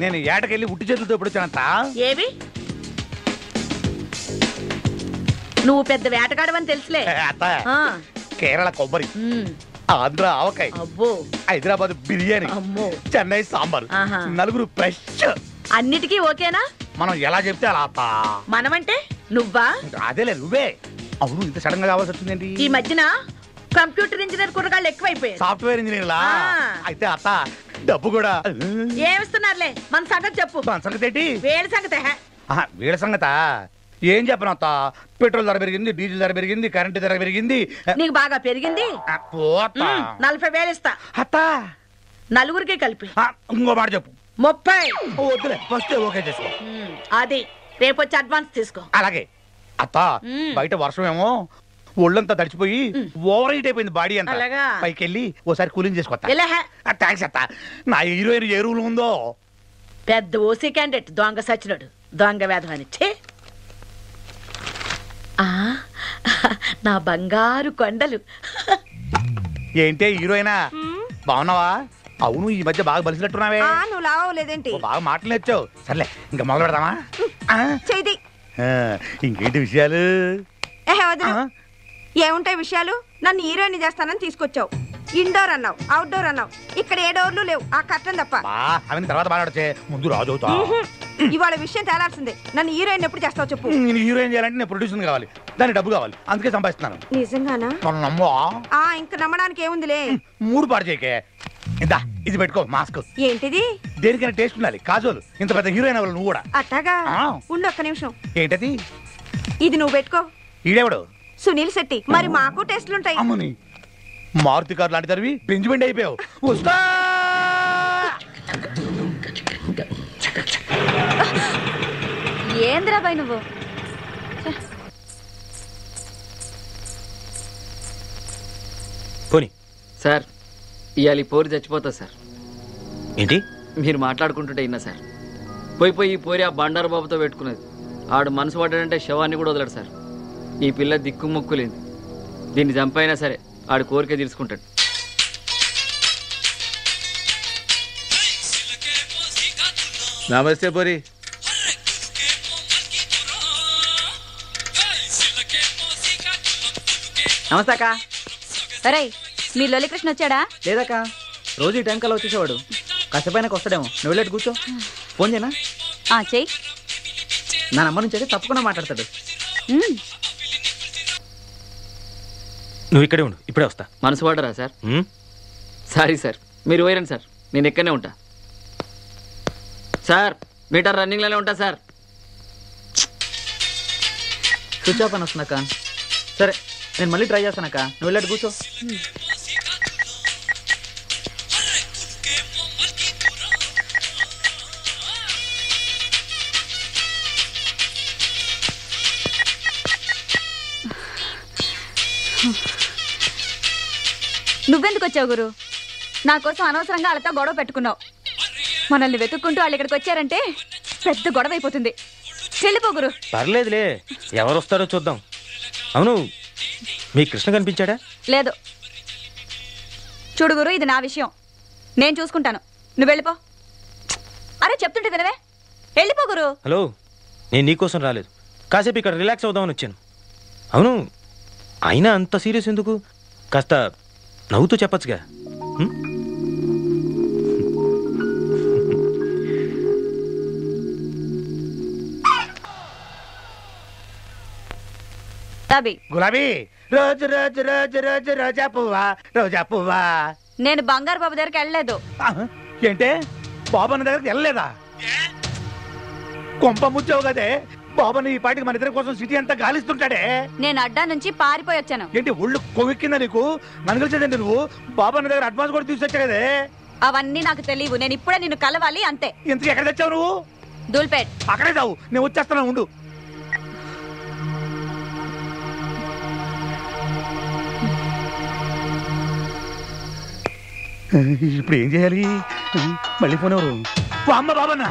నేను ఏటకెళ్ళి ఉట్టి చేతులతో ఎప్పుడు వచ్చానంత. ఏవి? నువ్వు పెద్ద వేటగాడవని తెలుసులే. అత్త, కేరళ కొబ్బరి, ఆంధ్ర ఆవకాయ, అబ్బో హైదరాబాద్ బిర్యానీ, అమ్మో చెన్నై సాంబార్, ఆహా. 4 ఫ్రెష్. అన్నిటికీ ఓకేనా? మనం ఎలా చెప్తే అలా అత్త. మనమంటే నువ్వా? అదేలే నువ్వే. అవును, ఇంత సడన్ గా కావాల్సి వచ్చిందేంటి? ఈ మధ్యన కంప్యూటర్ ఇంజనీర్ కుర్రగాళ్ళు ఎక్కువైపోయారు. సాఫ్ట్వేర్ ఇంజనీర్ లా. అయితే అత్త డబ్బు కూడా ఏమిస్తున్నారులే, మన సంగతి చెప్పు. మన సంగతి ఏంటి? వేడి సంగతే. వీళ్ళ సంగత ఏం చెప్పను అత్త. పెట్రోల్ ధర పెరిగింది, డీజిల్ ధర పెరిగింది, కరెంటు ధర పెరిగింది. నీకు బాగా పెరిగింది. 40,000 ఇస్తా అత్త. నలుగురికి కలిపి. ఇంకో మాట చెప్పు. 30. వద్దులే, ఫస్ట్ ఓకే చేసుకో. అది రేపు వచ్చి అడ్వాన్స్ తీసుకో. అలాగే అత్త. బయట వర్షం ఏమో ఒళ్ళంతా తడిచిపోయి ఓవర్ హీట్ అయిపోయింది బాడీ అంతా. అలాగా? పైకి వెళ్ళి ఓసారి కూలింగ్ చేసుకోవచ్చా? ఇలా థ్యాంక్స్ అత్త. నా హీరోయిన్ ఏ రూల్ ఉందో. పెద్ద ఓసీ క్యాండిడేట్ దొంగ సచ్చినాడు, దొంగ వేధం అని. నా బంగారు కొండలు. ఏంటే హీరోయినా, బాగున్నావా? అవును, ఈ మధ్య బాగా బలిసినట్టున్నావే. నువ్వు లావలేదేంటి? బాగా మాటలు నేర్చావు. సర్లే, ఇంకా మొదలు పెడదామా? చేయి. ఇంకేంటి విషయాలు? ఏముంటాయి విషయాలు? నన్ను హీరోయిన్ చేస్తానని తీసుకొచ్చావు. ఇండోర్ అన్నావు, అవుట్డోర్ అన్నావు. ఇక్కడ ఏ డోర్లు లేవు, ఆ కట్టం తప్ప. అవన్నీ తర్వాత మాట్లాడచ్చే, ముందు రాజు అవుతా. ఇవాళ విషయం తేలాల్సిందే. నన్ను హీరోయిన్ ఎప్పుడు చేస్తావు చెప్పు. నేను హీరోయిన్ చేయాలంటే నేను ప్రొడ్యూసర్ కావాలి, దానికి డబ్బు కావాలి, అందుకే సంపాదిస్తున్నాను. నిజంగానా? నమ్మో. ఇంక నమ్మడానికి ఏముందిలే. 3 పాడు చేయకే. ఇందా ఇది పెట్టుకో, మాస్క్. ఏంటిది? దేనికైనా టేస్ట్ ఉండాలి. కాజోలు, ఇంత పెద్ద హీరోయిన్ అవ్వాలి నువ్వు కూడా. అట్టాగా? ఉండు ఒక్క నిమిషం. ఏంటది? ఇది నువ్వు పెట్టుకో. ఈడెవడు? సునీల్ శెట్టి. మరి మాకు టెస్ట్లుంటాయి. అమ్మని, మారుతి కార్ లాంటి తరివి బెంచ్మెంట్ అయిపోయావు. వస్తా. ఏంద్రా బాయ్ నువ్వు? పోనీ. సార్ ఇవాళ ఈ పోరి చచ్చిపోతా సార్. ఏంటి మీరు మాట్లాడుకుంటుంటే ఇన్నా సార్. పోయి ఈ పోరి ఆ బండారు బాబుతో పెట్టుకున్నది. ఆడు మనసు పడ్డాడంటే శవాన్ని కూడా వదలడు సార్. ఈ పిల్ల దిక్కు మొక్కులేదు. దీన్ని చంపైనా సరే ఆడు కోరిక తీర్చుకుంటాడు. నమస్తే పోరి. నమస్తే అక్క. అరే, మీ లొల్లి కృష్ణ వచ్చాడా? లేదక్క, రోజు ఈ టైం కల్లా వచ్చేసేవాడు. కష్టపైనకు వస్తాడేమో. నువ్వు వెళ్ళేట్టు కూర్చో. ఫోన్ చేయనా? చెయ్యి. నా నంబర్ నుంచి అయితే తప్పకుండా మాట్లాడతాడు. నువ్వు ఇక్కడే ఉండు, ఇప్పుడే వస్తా. మనసు పడ్డరా సార్? సారీ సార్, మీరు పోయిరండి సార్, నేను ఇక్కడనే ఉంటా సార్. మీటర్ రన్నింగ్లోనే ఉంటా సార్. స్విచ్ ఆఫ్ అని వస్తుందక్క. సరే, నేను మళ్ళీ ట్రై చేస్తానక్క. నువ్వు వెళ్ళేట్టు కూర్చో. నువ్వెందుకు వచ్చావు గురు? నా కోసం అనవసరంగా వాళ్ళతో గొడవ పెట్టుకున్నావు. మనల్ని వెతుక్కుంటూ వాళ్ళు ఇక్కడికి వచ్చారంటే పెద్ద గొడవ అయిపోతుంది. చెల్లిపో గురు. పర్లేదులే, ఎవరు వస్తారో చూద్దాం. అవును, మీ కృష్ణ కనిపించాడా? లేదు. చూడు గురు, ఇది నా విషయం, నేను చూసుకుంటాను. నువ్వు వెళ్ళిపో. అరే చెప్తుంటే వినవే, వెళ్ళిపో గురు. హలో, నేను నీకోసం రాలేదు, కాసేపు ఇక్కడ రిలాక్స్ అవుదామని వచ్చాను. అవును, అయినా అంత సీరియస్ ఎందుకు? కాస్త నవ్వుతూ చెప్పచ్చుగా. గులాబీ, రోజు రోజు రోజు రోజు రోజా పువ్వా, రోజా పువ్వా. నేను బంగారు బాబు దగ్గరికి వెళ్ళలేదు. ఏంటే, బాబు అన్న దగ్గరికి వెళ్ళలేదా? కొంప ముచ్చావు కదే, బాబాని ఈ పాటికి మన ఇద్దరి కోసం సిటీ అంతా గాలిస్తుంటాడే. నేను అడ్డా నుంచి పారిపోయి వచ్చాను. ఏంటి ఒళ్ళు కొవ్వెక్కిందా నీకు? నన్ను కలిసేదండి నువ్వు. బాబా దగ్గర అడ్వాన్స్ కూడా తీసుకొచ్చా కదే. అవన్నీ నాకు తెలియవు. నేను ఇప్పుడే నిన్ను కలవాలి అంతే. ఇంతకు ఎక్కడ తెచ్చావు నువ్వు? దూల్పేట్. అక్కడే చావు, నేను వచ్చేస్తాను ఉండు. ఇప్పుడు ఏం చేయాలి? మళ్ళీ ఫోన్ ఎవరు? అమ్మ బాబన్న.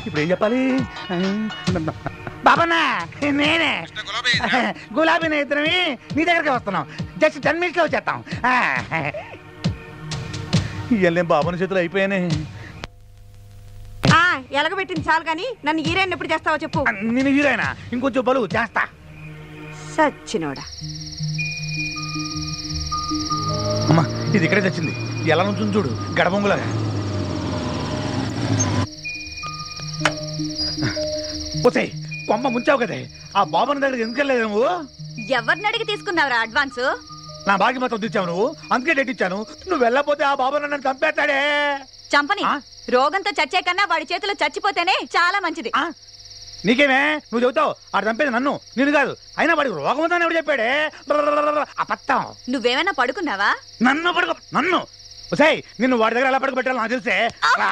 ఇప్పుడు ఏం చెప్పాలి? బాబన్నా నేనే, గులాబీ నేత్రమి, నీ దగ్గరికి వస్తున్నాం. జస్ట్ 10 minutes లో వచ్చేస్తాం. ఇవన్నీ బాబన్న చేతులు అయిపోయానే. ఎలగబెట్టింది చాలు కానీ నన్ను హీరోయిన్ ఎప్పుడు చేస్తావో చెప్పు. నేను హీరోయినా? ఇంకొంచెం బలు చేస్తా. సచ్చినోడా. అమ్మా ఇది ఇక్కడే తెచ్చింది. ఎలా నుంచి చూడు గడబొంగులాగా. పోతే కొమ్మ ముంచావు కదే. ఆ బాబుని దగ్గర ఎందుకు వెళ్ళలేదు నువ్వు? ఎవరిని అడిగి తీసుకున్నావురా అడ్వాన్స్? నా బాకి మొత్తం తెచ్చావు నువ్వు, అందుకే డేట్ ఇచ్చాను. నువ్వు వెళ్ళకపోతే ఆ బాబు నన్ను చంపేస్తాడే. చంపని. రోగంతో చచ్చే కన్నా వాడి చేతిలో చచ్చిపోతేనే చాలా మంచిది. నీకేమే నువ్వు చెబుతావు? ఆడు చంపేది నన్ను, నేను కాదు. అయినా వాడికి రోగం ఉందని ఎవడు చెప్పాడే? అబద్ధం. నువ్వేమైనా పడుకున్నావా? నన్ను పడుకో. నన్ను సై నిన్ను వాడి దగ్గర ఎలా పడుకు పెట్టాలో నాకు తెలిసే.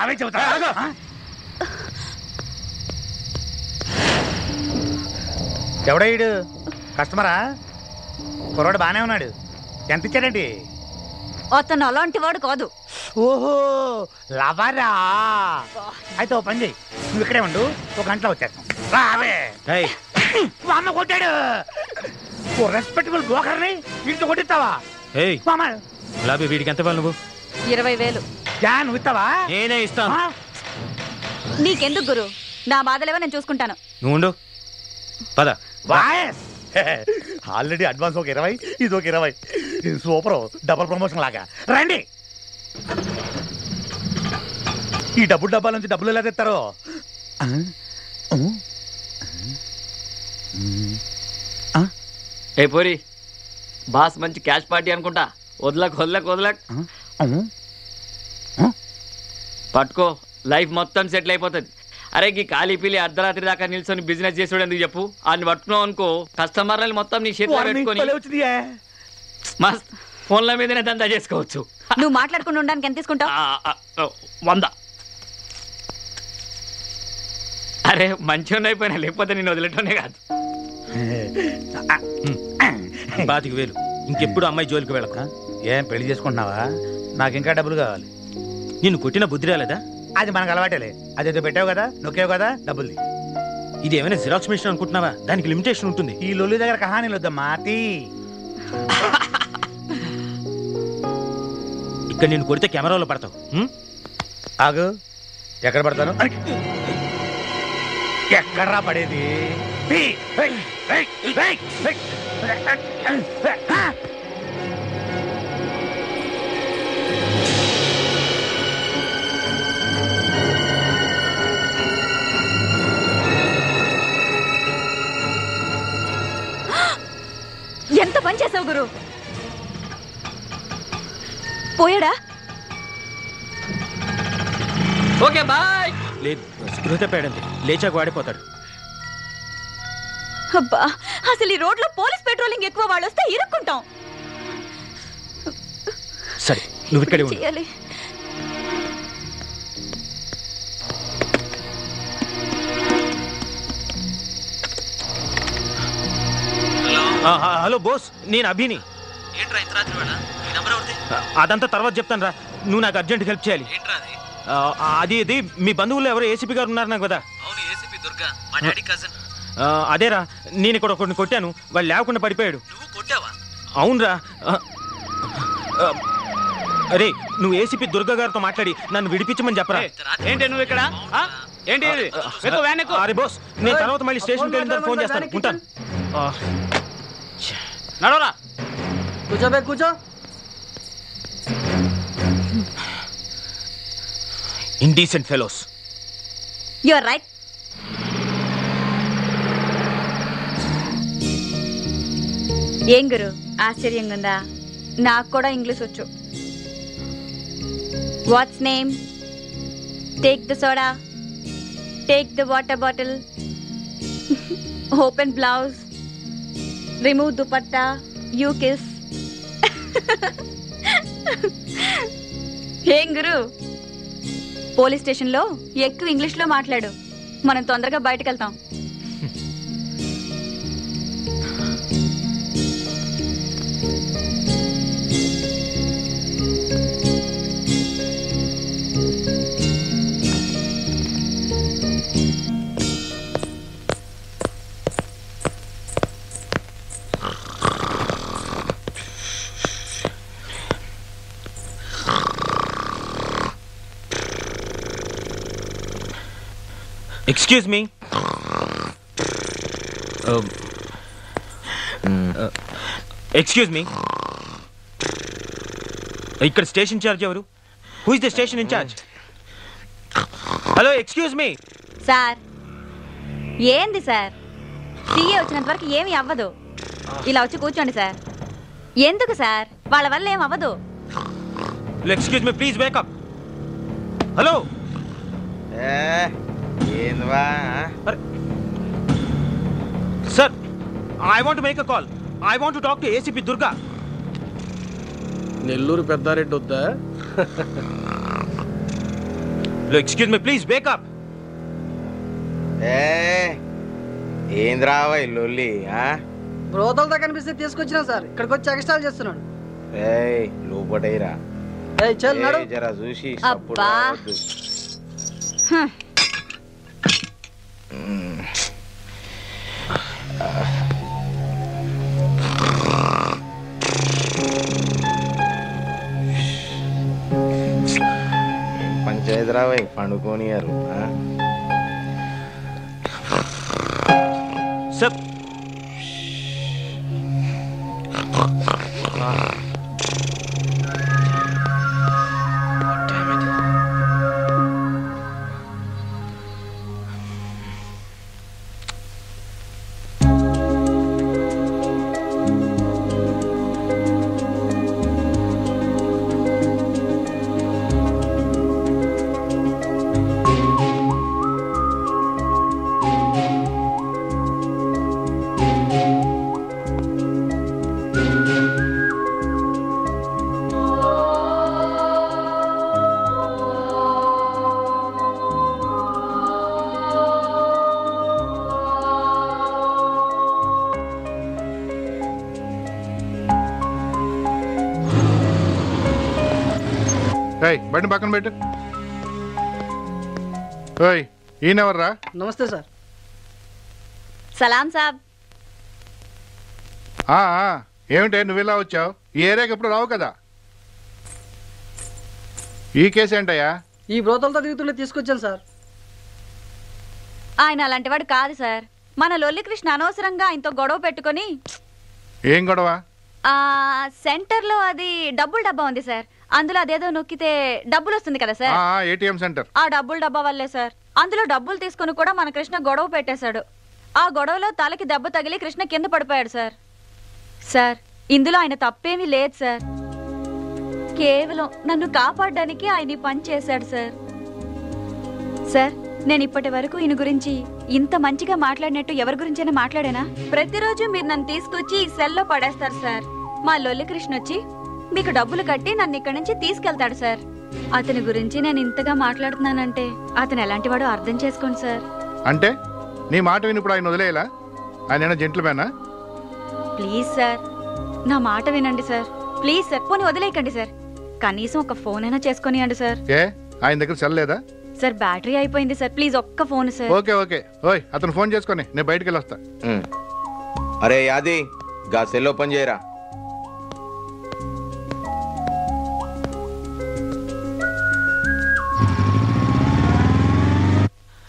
అవే చెబుతా. ఎవడయ్యాడు? కస్టమరా? కుర్రాడు బానే ఉన్నాడు. ఎంత ఇచ్చాడండి? అతను అలాంటి వాడు కాదు. ఓహో లవరా. అయితే ఓ పని చెయ్యి, నువ్వు ఇక్కడే ఉండు, 1 గంటలో వచ్చేస్తాం. రావే. అమ్మ కొట్టాడు. ఓ రెస్పెక్టబుల్ బ్రోకర్ని వీటితో కొట్టిస్తావా? గులాబీ వీడికి ఎంత ఇవ్వాలి నువ్వు? 20,000. నువ్వు ఇస్తావా? నేనే ఇస్తాను. నీకెందుకు గురు? నా బాధలేవో నేను చూసుకుంటాను. నువ్వు ఉండు. పద. ఆల్రెడీ అడ్వాన్స్ ఒక 20, ఇది ఒక 20. సూపర్, డబుల్ ప్రమోషన్ లాగా. రండి. ఈ డబ్బాల నుంచి డబ్బులు ఎలా తెస్తారో. ఏ పోరి, బాస్ మంచి క్యాష్ పార్టీ అనుకుంటా. వదలక్ పట్టుకో, లైఫ్ మొత్తం సెటిల్ అయిపోతుంది. అరే ఈ ఖాళీ పిల్లి అర్ధరాత్రి దాకా నిల్చొని బిజినెస్ చేసాడు ఎందుకు చెప్పు? ఆయన పట్టుకున్నావు అనుకో, కస్టమర్లని మొత్తం నీ చేతిలో పెట్టుకొని మస్త్ ఫోన్ల మీదనే దందా చేసుకోవచ్చు. నువ్వు మాట్లాడుకుని ఉండడానికి ఎంత తీసుకుంటావు? 100. అరే మంచిగా అయిపోయినా, లేకపోతే నేను వదిలేటోనే కాదు. 25,000. ఇంకెప్పుడు అమ్మాయి జోలికి వెళ్ళక. ఏం పెళ్లి చేసుకుంటున్నావా? నాకు ఇంకా డబ్బులు కావాలి. నిన్ను కొట్టిన బుద్ధి రాలేదా? అది మనకు అలవాటేలే. అదేదో పెట్టావు కదా, నొక్కావు కదా, డబ్బులు. ఇది ఏమైనా జిరాక్స్ మిషన్ అనుకుంటున్నావా? దానికి లిమిటేషన్ ఉంటుంది. ఈ లొల్లి దగ్గర కహానీలు వద్దమ్మా. ఇక్కడ నేను కొడితే కెమెరాలో పడతావు. ఆగు. ఎక్కడ పడతాను? ఎక్కడ్రా పడేది? ఎంత పని చేసావు గురు? పోయాడా? Okay bye. లేదు, స్పృహ తప్పాడంతే. లేచాక వాడిపోతాడు. అబ్బా, అసలు ఈ రోడ్లో పోలీస్ పెట్రోలింగ్ ఎక్కువ, వాళ్ళు వస్తే ఇరుక్కుంటాం. సరే నువ్వు ఇక్కడే ఉండు. చేయాలి. హలో బోస్, నేను అభిని. అదంతా తర్వాత చెప్తాను రా. నువ్వు నాకు అర్జెంట్ హెల్ప్ చేయాలి. అది మీ బంధువులు ఎవరో ఏసీపీ గారు ఉన్నారు నాకు కదా. అదేరా, నేను ఇక్కడ కొన్ని కొట్టాను, వాళ్ళు లేకుండా పడిపోయాడు. అవునరా. అరే నువ్వు ఏసీపీ దుర్గా గారితో మాట్లాడి నన్ను విడిపించమని చెప్పరా. ఏంటి నువ్వు ఇక్కడ? ఏంటి? అరే బోస్, నేను తర్వాత మళ్ళీ స్టేషన్కి వెళ్ళిన తర్వాత ఫోన్ చేస్తాను. ఉంటాను. నడవరా. కూర్చో. Indecent fellows. You are right. ఏం గురు, ఆశ్చర్యంగా ఉందా? నాకు కూడా ఇంగ్లీష్ వచ్చు. What's name? Take the soda, take the water bottle. Open blouse, remove dupatta, you kiss. ఏం గురు, పోలీస్ స్టేషన్లో ఎక్కువ ఇంగ్లీష్లో మాట్లాడు, మనం తొందరగా బయటకు వెళ్తాం. Excuse me. ఎక్స్క్యూజ్ మీ, ఇక్కడ స్టేషన్ ఇన్ఛార్జ్ ఎవరు? Who is the station incharge? Hello, excuse me. Sir ఏంది సార్, సీఏ వచ్చినంత వరకు ఏమీ అవ్వదు. ఇలా వచ్చి కూర్చోండి సార్. ఎందుకు సార్, వాళ్ళ వల్ల ఏం అవ్వదు. Excuse me, please wake up. Hello. Sir, I want make a call. I want to talk to ACP Durga. Nellore Peddareddy వద్దా? Excuse me, please wake up. ఏంద్రావా ఇల్లు బ్రోతలతో కనిపిస్తే తీసుకొచ్చినా సార్, ఇక్కడికి వచ్చి ఎక్స్ట్రాల్ చేస్తున్నాడు. లోపటైరా జరా చూసి పంచాయతీ రావా పండుకోనియారు. సార్, బండి పక్కన పెట్టు. ఈయనెవర్రా? నమస్తే సార్. సలాం సాబ్. ఏమిటే నువ్వు ఇలా వచ్చావు? ఈ ఏరియాకి ఎప్పుడు రావు కదా. ఈ కేసు ఏంటయ్యా? ఈ బ్రోతలతో తిరుగుతుండే తీసుకొచ్చాను సార్. ఆయన అలాంటివాడు కాదు సార్. మన లొల్లి కృష్ణ అనవసరంగా ఆయనతో గొడవ పెట్టుకొని. ఏం గొడవ? సెంటర్లో అది డబ్బుల డబ్బా ఉంది సార్, అందులో అదేదో నొక్కితే డబ్బులు వస్తుంది కదా సార్. ATM centre. ఆ డబ్బుల డబ్బా వల్లే సార్. అందులో డబ్బులు తీసుకుని కూడా మన కృష్ణ గొడవ పెట్టేశాడు. ఆ గొడవలో తలకి దెబ్బ తగిలి కృష్ణ కింద పడిపోయాడు సార్. సార్, ఇందులో ఆయన తప్పేమీ లేదు సార్. కేవలం నన్ను కాపాడడానికి ఆయన పని చేశాడు సార్. సార్, నేను ఇప్పటి వరకు ఈయన గురించి ఇంత మంచిగా మాట్లాడినట్టు ఎవరి గురించైనా మాట్లాడానా? ప్రతిరోజు మీరు నన్ను తీసుకొచ్చి ఈ సెల్లో పడేస్తారు సార్. మా లొల్లి కృష్ణ వచ్చి మీకు డబ్బులు కట్టి నన్ను ఇక్కడి నుంచి తీసుకెళ్తాడు సార్. అతని గురించి నేను ఇంతగా మాట్లాడుతున్నానంటే అతను ఎలాంటి వాడో అర్థం చేసుకోండి సార్. అంటే నీ మాట విని ఇప్పుడు ఆయన వదిలేలా? ఆయన జెంట్ల్మెనా? ప్లీజ్ సార్, నా మాట వినండి సార్. ప్లీజ్ సార్, పోనీ వదిలేయకండి సార్. కనీసం ఒక ఫోన్ అయినా చేసుకొనియండి సార్. ఆయన దగ్గర సెల్ లేదా? సార్, బ్యాటరీ అయిపోయింది సార్. ప్లీజ్ ఒక్క ఫోన్ సార్. Okay okay. అతను ఫోన్ చేసుకొని నేను బయటికి వెళ్ళొస్తా. అరే యాది, గా సెల్ ఓపెన్ చేయరా.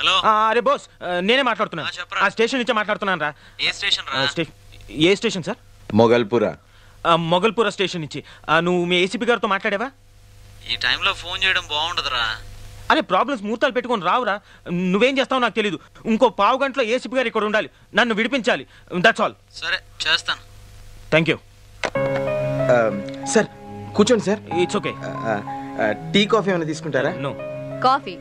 హలో. అరే బాస్, నేనే మాట్లాడుతున్నా. ఆ స్టేషన్ నుంచే మాట్లాడుతున్నాను రా. ఏ స్టేషన్ రా? ఏ station sir? Mogalpura. Mogalpura station నుంచి. నువ్వు మీ ఏసీపీ గారితో మాట్లాడావా? ఈ టైంలో ఫోన్ చేయడం బాగుండదురా. అరే, ప్రాబ్లమ్స్ ముహూర్తాలు పెట్టుకొని రావురా. నువ్వేం చేస్తావు నాకు తెలీదు. ఇంకో పావు గంటలో ఏసీపీ గారు ఇక్కడ ఉండాలి, నన్ను విడిపించాలి. That's all. సరే, చేస్తాను. Thank you sir. కూర్చోండి sir. It's okay. Tea coffee ఏమైనా తీసుకుంటారా? No. Coffee.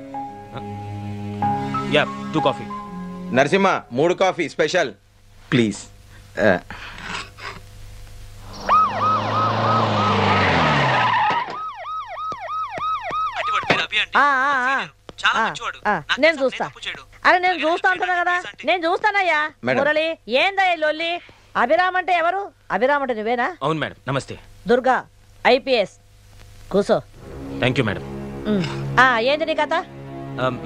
Yeah, 2 coffee. Narasimha 3 coffee special. Please. నేను చూస్తా. అరే నేను చూస్తా అంటున్నా కదా, నేను చూస్తానయ్యా. మేడం. మురళి ఏందయ్యా లొల్లి? అభిరామ్ అంటే ఎవరు? అభిరామ్ అంటే నువ్వేనా? అవును మేడం. నమస్తే. దుర్గా ఐపీఎస్. కూసో. Thank you madam. ఏంది నీ కథ?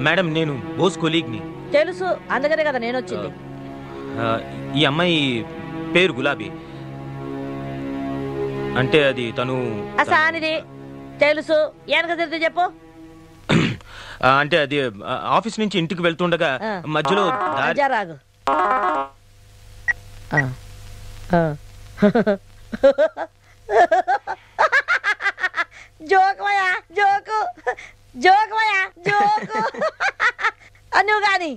మేడం నేను బోస్ కొలీగ్ని. తెలుసు, అందుకనే కదా నేను వచ్చింది. ఈ అమ్మాయి పేరు గులాబీ. అంటే అది తను సానిది తెలుసు. వెనక తిరిగి చెప్పు. అంటే అది ఆఫీస్ నుంచి ఇంటికి వెళ్తుండగా మధ్యలో రాగు. జోకమయ్యా జోకు, జోకమయ్యా జోకు. నువ్వు కానీ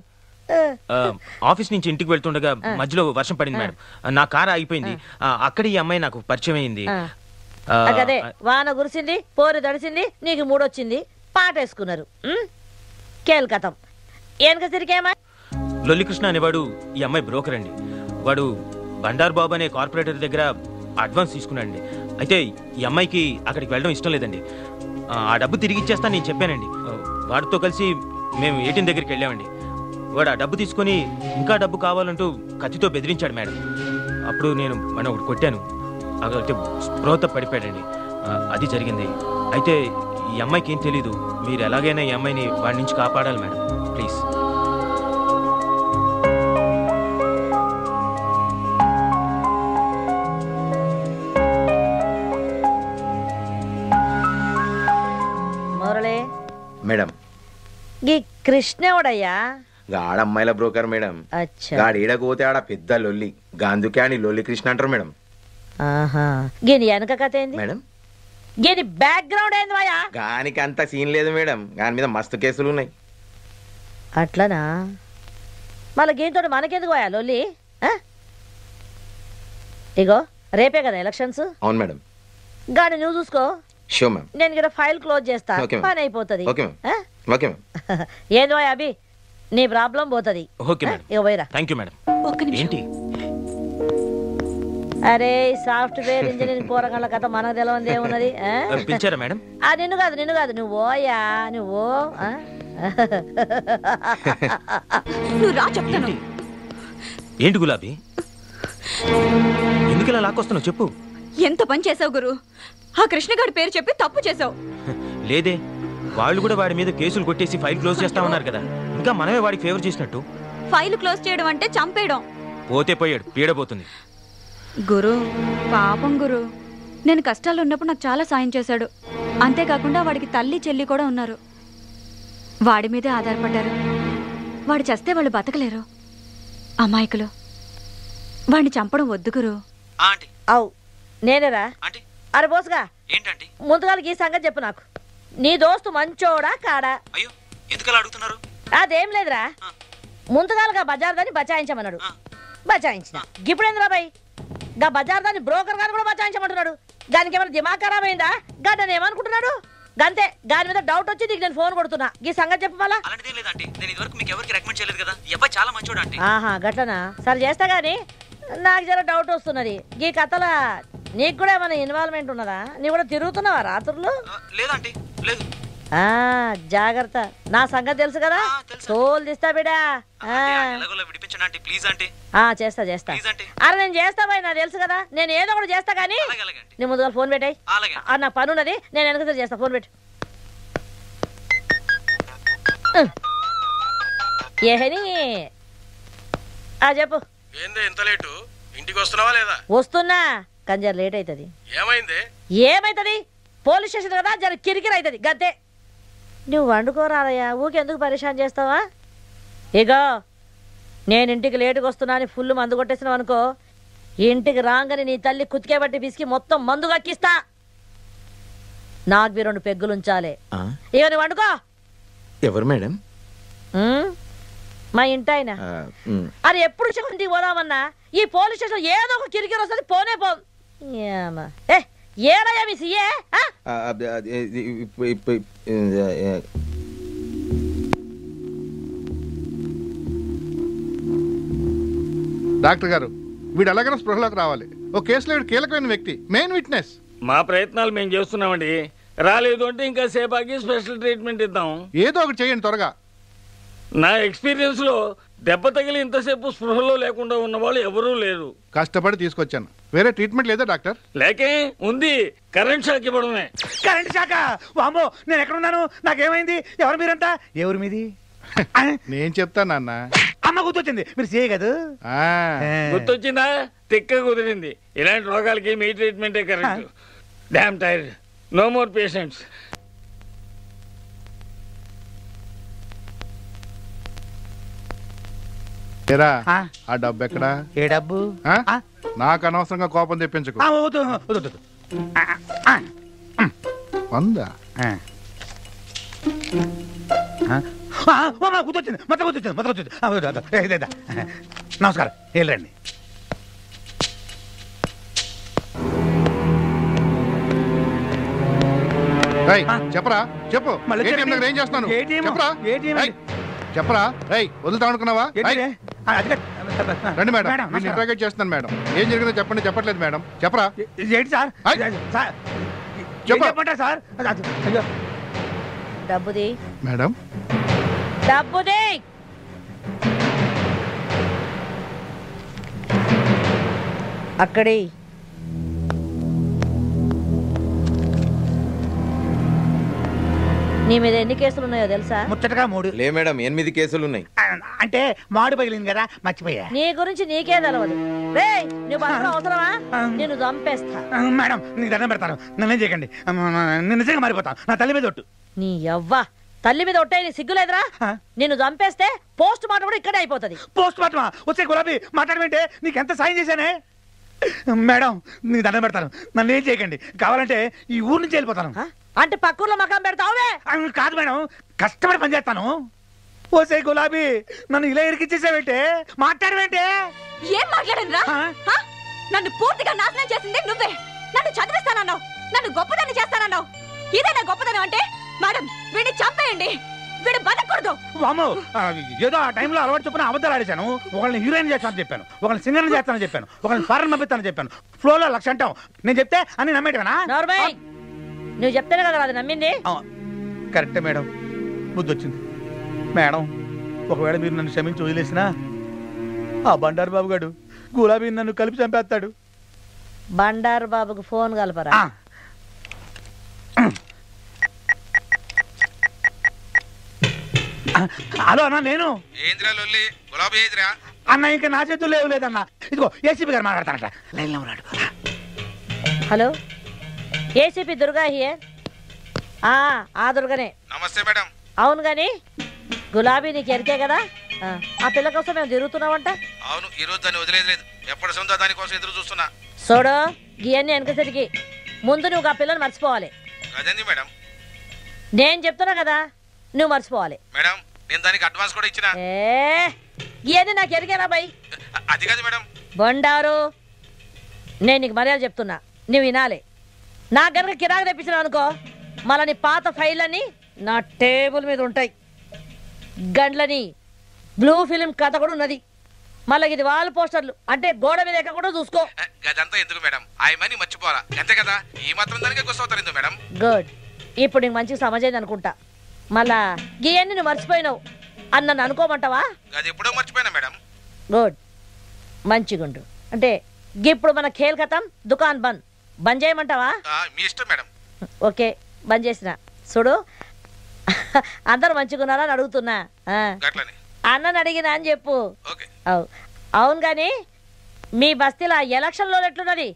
ఆఫీస్ నుంచి ఇంటికి వెళ్తుండగా మధ్యలో వర్షం పడింది మేడం. నా కారు ఆగిపోయింది. అక్కడ ఈ అమ్మాయి నాకు పరిచయం అయింది. అదే వాన కురిసింది, పోరు తడిసింది, నీకు మూడొచ్చింది, పాట వేసుకున్నారు. కేల్కతం. వెనక తిరిగేమా? లొల్లికృష్ణ అనేవాడు ఈ అమ్మాయి బ్రోకర్ అండి. వాడు బండార్ బాబు అనే కార్పొరేటర్ దగ్గర అడ్వాన్స్ తీసుకున్నాడండి. అయితే ఈ అమ్మాయికి అక్కడికి వెళ్ళడం ఇష్టం లేదండి. ఆ డబ్బు తిరిగి ఇచ్చేస్తాను నేను చెప్పానండి. వాడితో కలిసి మేము ఏటీఎం దగ్గరికి వెళ్ళామండి. వాడు ఆ డబ్బు తీసుకొని ఇంకా డబ్బు కావాలంటూ కత్తితో బెదిరించాడు మేడం. అప్పుడు నేను మనం ఒకటి కొట్టాను. అంటే స్పృహతో పడిపోయాడండి. అది జరిగింది. అయితే ఈ అమ్మాయికి ఏం తెలీదు. మీరు ఎలాగైనా ఈ అమ్మాయిని వాడి నుంచి కాపాడాలి మేడం, ప్లీజ్. మురళి మేడం. ఈ కృష్ణవుడయ్యా గాడమ్మాయిల బ్రోకర్ మేడం. గాడు ఈడకపోతే ఆడ పెద్ద లొల్లి. గాందుకే అని లొల్లి కృష్ణ అంటారు మేడం. గీని వెనక కథ ఏంది మేడం? గీని బ్యాక్గ్రౌండ్ ఏంది మాయా? గానికి అంత సీన్ లేదు మేడం. గాని మీద మస్తు కేసులు ఉన్నాయి. అట్లనా? మళ్ళీ గీంతో మనకెందుకు పోయా లొల్లి? ఇగో రేపే కదా ఎలక్షన్స్. అవును మేడం. గాని నువ్వు చూసుకో. Show ma'am. నేను ఇక్కడ ఫైల్ క్లోజ్ చేస్తా, పని అయిపోతుంది. ఏంది పోయా అభి, నీ ప్రాబ్లం పోతుంది. Okay madam. ఇక పోయిరా. Thank you madam. ఏంటి? అరే సాఫ్ట్వేర్ ఇంజనీరింగ్ పోరగాళ్ళ కథ మనకు తెలవంది ఏమున్నది? పిలిచారా మేడం? నిన్ను కాదు నువ్వు పోయా, నువ్వు నువ్వు రా చెప్తాను. ఏంటి గులాబీ, ఎందుకు ఇలా లాక్కొస్తున్నావు చెప్పు. ఎంత పని చేసావు గురు. ఆ కృష్ణగాడి పేరు చెప్పి తప్పు చేసావు. లేదే, వాళ్ళు కూడా వాడి మీద కేసులు కొట్టేసి ఫైల్ క్లోజ్ చేస్తామన్నారు కదా. ఇంకా మనమే వాడికి ఫేవర్ చేసినట్టు. ఫైల్ క్లోజ్ చేయడం అంటే చంపేయడం. పోతే పోయాడు, పీడపోతుంది. గురు పాపం గురు, నేను కష్టాలు ఉన్నప్పుడు నాకు చాలా సాయం చేశాడు. అంతేకాకుండా వాడికి తల్లి చెల్లి కూడా ఉన్నారు. వాడి మీదే ఆధారపడ్డారు. వాడు చస్తే వాళ్ళు బతకలేరు. అమాయకులు. వాడిని చంపడం వద్దు గురు. అవు నేనేరా? అరే బోసుగా, ఏంటండి ముందుగా ఈ సంగతి చెప్పు నాకు. నీ దోస్తు మంచోడా కాడా? అయ్యో ఎందుకలా అడుగుతున్నారు? అదేం లేదురా, ముందుగాలుగా బజార్ దాన్ని బచాయించమన్నాడు. బచాయించిన. ఇప్పుడు ఏందిరా బాయ్, గా బజార్ దాన్ని బ్రోకర్ గారు కూడా బచాయించమంటున్నాడు. దానికి ఏమైనా దిమాగ్ ఖరాబ్ అయిందా? గడ్డని ఏమనుకుంటున్నాడు? గంతే, దాని మీద డౌట్ వచ్చి నీకు నేను ఫోన్ కొడుతున్నా. ఈ సంగతి చెప్పు మళ్ళా. అలాంటిదే లేదంటే నేను ఇదివరకు మీకు ఎవరికి రికమెండ్ చేయలేదు కదా. ఈ అబ్బాయి చాలా మంచోడు అంటే. ఆహా గట్లనా? సరే చేస్తా గానీ నాకు జర డౌట్ వస్తున్నది. ఈ కథల నీకు కూడా ఏమైనా ఇన్వాల్వ్మెంట్ ఉన్నదా? నీ కూడా తిరుగుతున్నావా రాత్రులు? లేదంటే లేదు. జాగ్రత్త, నా సంగతి తెలుసు కదా. తోలు తీస్తా బిడా. చేస్తా చేస్తా. అరే నేను చేస్తా బాయ్, నాకు తెలుసు కదా. నేను ఏదో ఒకటి చేస్తా కానీ నీ ముందుగా ఫోన్ పెట్టాయి. నా పని ఉన్నది, నేను వెనక చేస్తా. ఫోన్ పెట్టు. ఏహని చెప్పు. ఏంది ఎంత లేటు? ఇంటికి వస్తున్నావా లేదా? వస్తున్నా, కానీ జర లేట్ అవుతుంది. ఏమైతుంది? పోలీస్ స్టేషన్ కదా, జర కిరికిరి అవుతుంది గంతే. నువ్వు వండుకోరాదయ్యా, ఊకెందుకు పరిశాన్ చేస్తావా? ఇగో నేను ఇంటికి లేటుగా వస్తున్నా అని ఫుల్ మందు కొట్టేసినావు అనుకో, ఇంటికి రాగానే నీ తల్లి కుతికే బట్టి పిసికి మొత్తం మందు కక్కిస్తా. నాకు 2 పెగ్గులు ఉంచాలి. ఇక నువ్వు వండుకో. ఎవరు మేడం? మా ఇంటి ఆయన. అది ఎప్పుడు ఇంటికి పోదామన్నా ఈ పోలీస్ స్టేషన్ ఏదో ఒక కిరికిరి వస్తుంది. పోనే పో. ఏడయ్యా మీ సీఏ? డాక్టర్ గారు వీడు ఎలాగైనా స్పృహలోకి రావాలి. ఓ కేసులో వీడు కీలకమైన వ్యక్తి, మెయిన్ విట్నెస్. మా ప్రయత్నాలు మేము చేస్తున్నామండి. రాలేదు అంటే ఇంకా సేపాకి స్పెషల్ ట్రీట్మెంట్ ఇద్దాం. ఏదో ఒకటి చేయండి త్వరగా. నా ఎక్స్పీరియన్స్ లో దెబ్బ తగిలి ఇంతసేపు స్పృహలో లేకుండా ఉన్న వాళ్ళు ఎవరూ లేరు. కష్టపడి తీసుకొచ్చాను. వేరే ట్రీట్మెంట్ లేదా డాక్టర్? లేకే ఉంది, కరెంట్ షాక్ ఇవ్వడమే. Current shock? వామ్మో, నేను ఎక్కడున్నాను? నాకేమైంది? ఎవరు మీరంతా? ఎవరు మీది? నేను చెప్తాను నాన్న. అమ్మ గుర్తొచ్చింది, మీరు చేయగదు. గుర్తొచ్చిందా? తిక్క కుదిరింది. ఇలాంటి రోగాలకి మీ ట్రీట్మెంటే correct. Damn tired, no more patients. ఆ డబ్బు ఎక్కడా? ఏ డబ్బు? నాకు అనవసరంగా కోపం తెప్పించకు. 100 గుర్తొచ్చింది, మొత్తం గుర్తొచ్చింది. నమస్కారం, వెళ్ళండి. చెప్పరా, చెప్పు. ఏం చేస్తున్నాను చెప్పరా, చెప్పరా. రై వదులుతా అనుకున్నావా? రండి మేడం, నేను ఇంట్రాగేట్ చేస్తున్నాను మేడం. ఏం జరిగిందో చెప్పండి. చెప్పట్లేదు మేడం, చెప్పరా. ఏంటి సార్? చెప్పండి సార్. డబ్బుది మేడం, డబ్బుది. అక్కడి నీ మీద ఎన్ని కేసులు ఉన్నాయో తెలుసా? ముచ్చటగా 3. లే మేడం, 8 కేసులు ఉన్నాయి. అంటే మాడు పగిలింది కదా, మర్చిపోయా. నీ గురించి నీకే తెలవదు. రేయ్, నువ్వు బతకడం అవసరమా? నేను చంపేస్తా. మేడం, నీకు దండం పెడతాను, నన్నేం చేయకండి. నేను నిజంగా మారిపోతాను. నా తల్లి మీద ఒట్టు. నీ యవ్వ తల్లి మీద ఒట్టే, నీ సిగ్గులేదురా? నిన్ను చంపేస్తే పోస్ట్ మార్టం కూడా ఇక్కడే అయిపోతుంది. పోస్ట్ మార్టమా? వచ్చే గులాబీ మాట్లాడమంటే నీకు ఎంత సాయం చేశానే. మేడం, నీకు దండం పెడతాను, నన్ను ఏం చేయకండి. కావాలంటే ఈ ఊరు నుంచి వెళ్ళిపోతాను. అంటే పక్కూర్లో మకాం పెడతావే? కాదు మేడం, కష్టపడి పనిచేస్తాను. ఓసే గులాబీ, నన్ను ఇలా ఇరికిచ్చేసావేంటే? మాట్లాడవేంటే? ఏం మాట్లాడనురా? నన్ను పూర్తిగా నాశనం చేసింది నువ్వే. నన్ను చదివిస్తానన్నావు, నన్ను గొప్పదాన్ని చేస్తానన్నావు. ఇదేనా గొప్పదనం అంటే? మేడం, వీడిని చంపేయండి, వీడు బతకూడదు. వామ్మో, ఏదో ఆ టైంలో అలవాటు చొప్పున అబద్ధాలు ఆడేశాను. ఒకళ్ళని హీరోయిన్ చేస్తానని చెప్పాను, ఒకళ్ళని సింగర్ చేస్తానని చెప్పాను, ఒకళ్ళని ఫారెన్ పంపిస్తానని చెప్పాను. ఫ్లోలో 1,00,000 అంటాం. నేను చెప్తే అని నమ్మేటవేనా? నువ్వు చెప్తేనే కదా అది నమ్మింది. కరెక్టే మేడం, బుద్ధి వచ్చింది. మేడం, ఒకవేళ మీరు నన్ను క్షమించి వదిలేసినా ఆ బండారు బాబు గారు గులాబీ నన్ను కలిపి చంపేస్తాడు. బండారు బాబుకు ఫోన్ కలపరా. హలో అన్న, నేను అన్న. ఇంకా నా చేతుల్లో లేవు లేదన్నా. ఇదిగో ఏసీపీ గారు మాట్లాడతారట. లైన్లో ఉన్నాడు. Hello, ACP Durga here. ఆ దుర్గనే. నమస్తే మేడం. అవును గాని గులాబీ నీకు ఎరికే కదా, ఆ పిల్ల కోసం మేము తిరుగుతున్నామంట. అవును, ఈ రోజు దాన్ని వదిలేదు. ఎప్పటి సొంత దానికోసం ఎదురు చూస్తున్నా. చూడు, గియన్ని వెనకసరికి ముందు నువ్వు ఆ పిల్లని మర్చిపోవాలి. అదేంది మేడం? నేను చెప్తున్నా కదా, నువ్వు మర్చిపోవాలి. మేడం, నేను దానికి అడ్వాన్స్ కూడా ఇచ్చిన. ఇవన్నీ నాకు ఎరికేనా బై? అది కాదు మేడం. బండారు, నేను నీకు మర్యాద చెప్తున్నా, నువ్వు వినాలి. నాకు గనక కిరాకు తెప్పించినావు అనుకో, మళ్ళీ నీ పాత ఫైళ్ళని నా టేబుల్ మీద ఉంటాయి. గండ్లని బ్లూ ఫిలిం కథ కూడా ఉన్నది. మళ్ళీ ఇది వాల్ పోస్టర్లు అంటే గోడ మీద ఎక్క కూడా చూసుకో. అదంతా ఎందుకు మేడం? ఆ మనీ మర్చిపోరా, అంతే కదా. ఈ మాత్రం దానికి గుర్తవుతారు ఎందుకు మేడం? గుడ్, ఇప్పుడు నీకు మంచిగా సమజైంది అనుకుంటా. మళ్ళా గియన్ని నువ్వు మర్చిపోయినావు అని నన్ను అనుకోమంటావా? అది ఎప్పుడో మర్చిపోయినా మేడం. గుడ్, మంచిగుండు. అంటే ఇప్పుడు మన ఖేల్ ఖతం, దుకాన్ బంద్ చేయమంటావా? మీ ఇష్టం మేడం. ఓకే, బంద్ చేసిన. చూడు, అందరు మంచిగున్నారా అని అడుగుతున్నా. అన్నని అడిగినా అని చెప్పు. అవును గాని మీ బస్తీలో ఎలక్షన్ లో ఎట్లున్నది?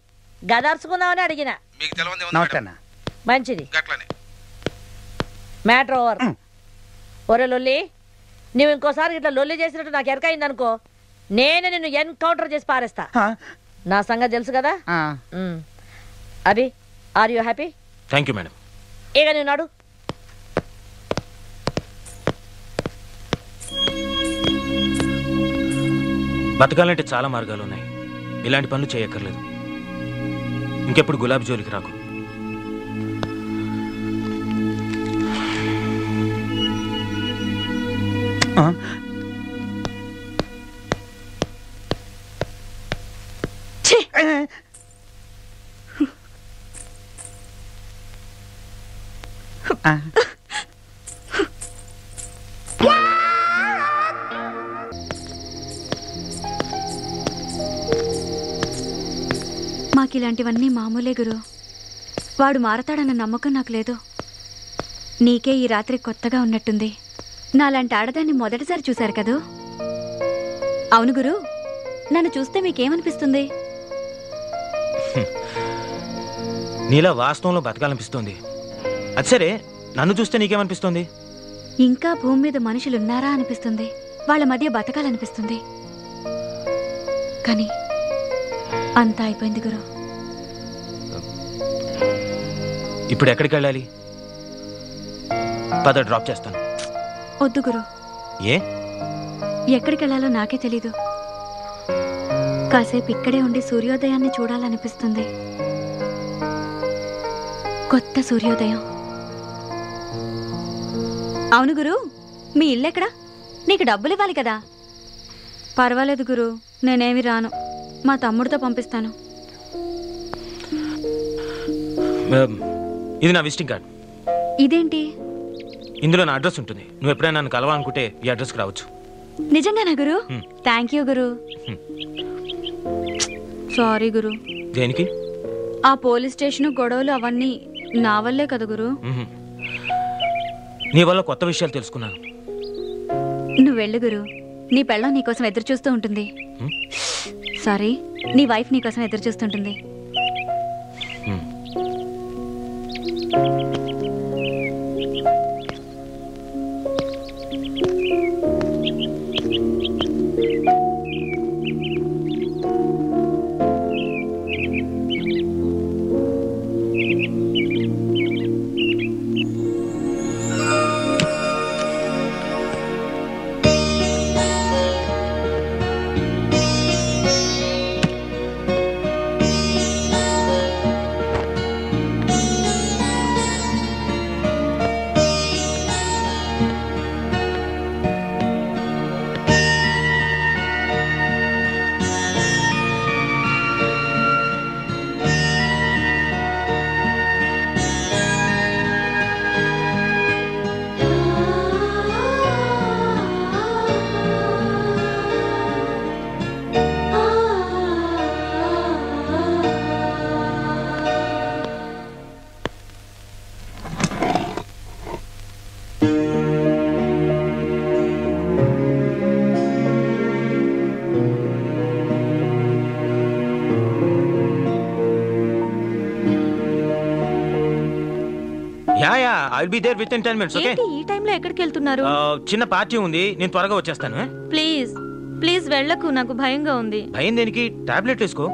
గదర్చుకుందామని అడిగిన. మంచిది, మ్యాటర్ ఓవర్. ఒరే లొల్లి, నువ్వు ఇంకోసారి ఇట్లా లొల్లి చేసినట్టు నాకు ఎరకైంది అనుకో, నేనే నిన్ను ఎన్కౌంటర్ చేసి పారేస్తా. నా సంగతి తెలుసు కదా. Abhi, are you happy? Thank you madam. ఇక నువ్వు నాడు. బతకాలంటే చాలా మార్గాలు ఉన్నాయి. ఇలాంటి పనులు చేయక్కర్లేదు. ఇంకెప్పుడు గులాబీ జోలికి రాకు. మాకిలాంటివన్నీ మామూలే గురు. వాడు మారతాడన్న నమ్మకం నాకు లేదు. నీకే ఈ రాత్రి కొత్తగా ఉన్నట్టుంది. నాలాంటి ఆడదాన్ని మొదటిసారి చూశారు కదూ? అవును గురు, నన్ను చూస్తే మీకేమనిపిస్తుంది? నీలా వాస్తవంలో బతకాలనిపిస్తోంది. అది సరే, నన్ను చూస్తే నీకేమనిపిస్తుంది? ఇంకా భూమి మీద మనుషులున్నారా అనిపిస్తుంది. వాళ్ళ మధ్య బతకాలనిపిస్తుంది. కానీ అంతా అయిపోయింది గురు. ఇప్పుడు ఎక్కడికి వెళ్ళాలి? పద, డ్రాప్ చేస్తాను. వద్దు గురు. ఏ? ఎక్కడికి వెళ్ళాలో నాకే తెలీదు. కాసేపు ఇక్కడే ఉండి సూర్యోదయాన్ని చూడాలనిపిస్తుంది. కొత్త సూర్యోదయం. అవును గురు, మీ ఇల్లెక్కడా? నీకు డబ్బులు ఇవ్వాలి కదా. పర్వాలేదు గురు, నేనేమి రాను. మా తమ్ముడితో పంపిస్తాను. ఇది నా విజిటింగ్ కార్డ్. ఇదేంటి? ఇందులో నా అడ్రస్ ఉంటుంది. నువ్వు ఎప్పుడైనా నన్ను కలవాలనుకుంటే ఈ అడ్రస్కి రావచ్చు. నిజంగానా గురు? థ్యాంక్ యూ గురు. సారీ గురు. దేనికి? ఆ పోలీస్ స్టేషన్ గొడవలు అవన్నీ నా వల్లే కదా గురు. నీ వల్ల కొత్త విషయాలు తెలుసుకున్నాను. నువ్వు వెళ్ళు గురు. నీ పెళ్ళం నీకోసం ఎదురు చూస్తూ ఉంటుంది. సారీ, నీ వైఫ్ నీకోసం ఎదురు చూస్తుంటుంది. I'll be there within 10 minutes, okay? ఏంటి ఈ టైంలో ఎక్కడికి వెళ్తున్నారు? చిన్న పార్టీ ఉంది, నేను త్వరగా వచ్చేస్తాను. ప్లీజ్ ప్లీజ్ వెళ్ళకు, నాకు భయంగా ఉంది. భయం దేనికి? టాబ్లెట్ వేసుకో.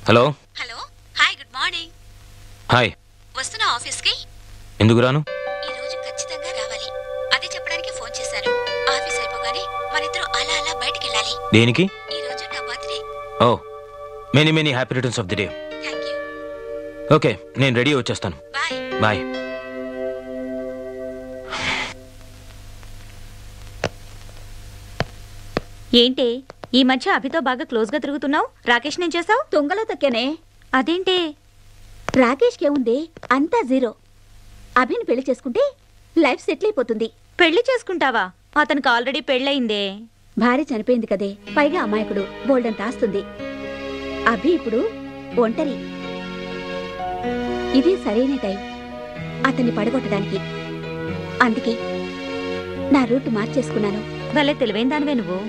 Hello. Hello, hi, good morning. Hi. వస్తున్నా ఆఫీస్కి? ఎందుకు రాను? ఈ రోజు ఖచ్చితంగా రావాలి, అదే చెప్పడానికి ఫోన్ చేశాను. ఆఫీస్ అయిపోగానే మనిద్దరం అలా అలా బయటికి వెళ్ళాలి. దేనికి? ఈ రోజు నా birthday. Oh, many many happy returns of the day. Thank you. Okay, నేను రెడీ వచ్చేస్తాను. బాయ్. బాయ్. ఏంటి ఈ మధ్య అభితో బాగా క్లోజ్గా తిరుగుతున్నావు? రాకేష్ నేను చేసావు? తుంగలో తొక్కేనే. అదేంటి? రాకేష్కి ఏముంది, అంతా జీరో. అభిని పెళ్లి చేసుకుంటే లైఫ్ సెటిల్ అయిపోతుంది. పెళ్లి చేసుకుంటావా? అతనికి ఆల్రెడీ పెళ్ళయిందే. భార్య చనిపోయింది కదే, పైగా అమాయకుడు, బోల్డంత ఆస్తుంది. అభి ఇప్పుడు ఒంటరి. ఇది సరైన టైం అతన్ని పడగొట్టడానికి. అందుకే నా రూట్ మార్చేసుకున్నాను. భలే తెలివైన దానివే నువ్వు.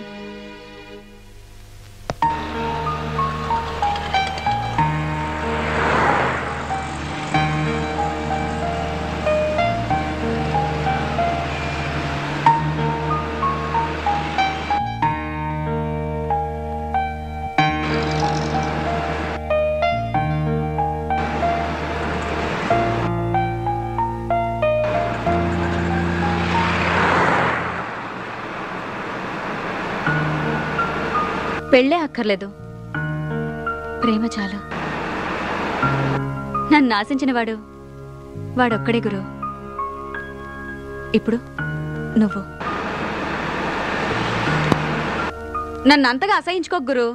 పెళ్ళే అక్కర్లేదు, ప్రేమ చాలు. నన్ను ఆశించినవాడు వాడొక్కడే గురు. ఇప్పుడు నువ్వు నన్ను అంతగా అసహించుకో గురు.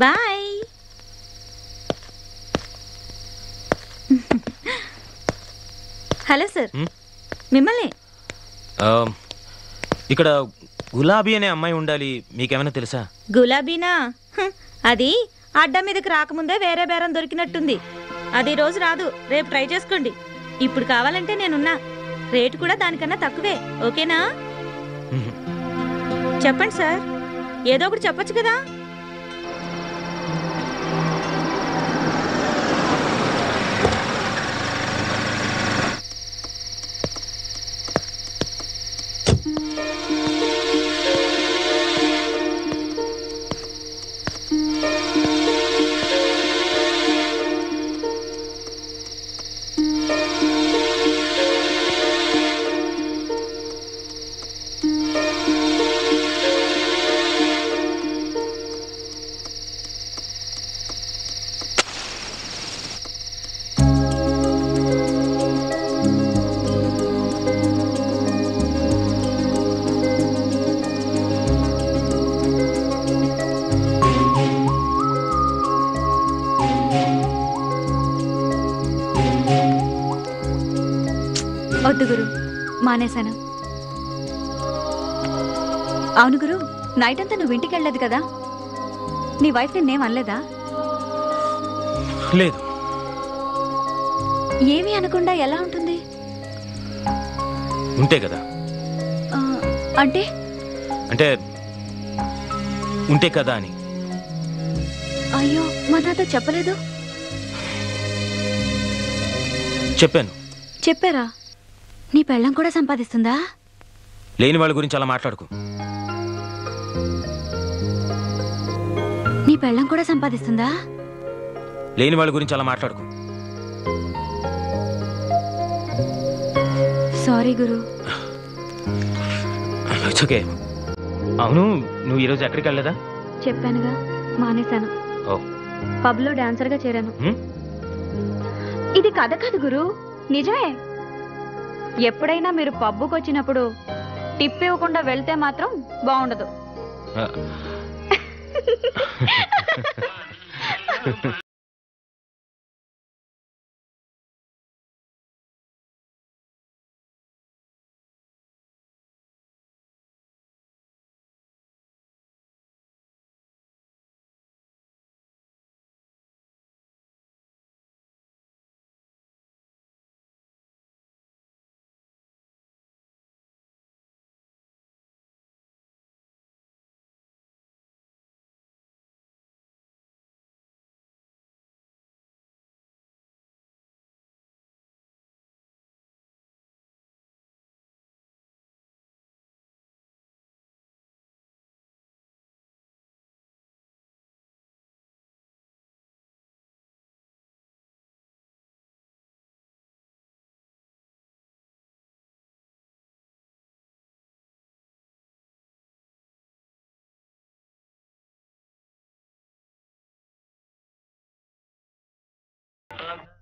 బాయ్. హలో సార్, మిమ్మల్ని. ఇక్కడ గులాబీ అనే అమ్మాయి ఉండాలి, మీకేమైనా తెలుసా? గులాబీనా? అది అడ్డం మీదకి రాకముందే వేరే బేరం దొరికినట్టుంది. అది రోజు రాదు, రేపు ట్రై చేసుకోండి. ఇప్పుడు కావాలంటే నేనున్నా, రేటు కూడా దానికన్నా తక్కువే. ఓకేనా? చెప్పండి సార్, ఏదో ఒకటి చెప్పొచ్చు కదా. వద్దు గురు, మానేశాను. అవును గురు, నైట్ అంతా నువ్వు ఇంటికి వెళ్ళలేదు కదా? నీ వైఫ్ నిన్నేం అనలేదా? లేదు. ఏమీ అనకుండా ఎలా ఉంటుంది? ఉంటే కదా. అంటే అంటే ఉంటే కదా అని. అయ్యో, మా నాతో చెప్పలేదు. చెప్పాను. చెప్పారా? నీ పెళ్ళం కూడా సంపాదిస్తుందా? లేని వాళ్ళ గురించి అలా మాట్లాడుకో. నీ పెళ్ళం కూడా సంపాదిస్తుందా? లేని వాళ్ళ గురించి అలా మాట్లాడుకో. Sorry Guru. It's okay. అవును, నువ్వు ఈరోజు ఎక్కడికి వెళ్ళలేదా? చెప్పానుగా, మానేశాను. పబ్లో డాన్సర్గా చేరాను. ఇది కథ కాదు గురు, నిజమే. ఎప్పుడైనా మీరు పబ్బుకి వచ్చినప్పుడు టిప్ ఇవ్వకుండా వెళ్తే మాత్రం బాగుండదు. Love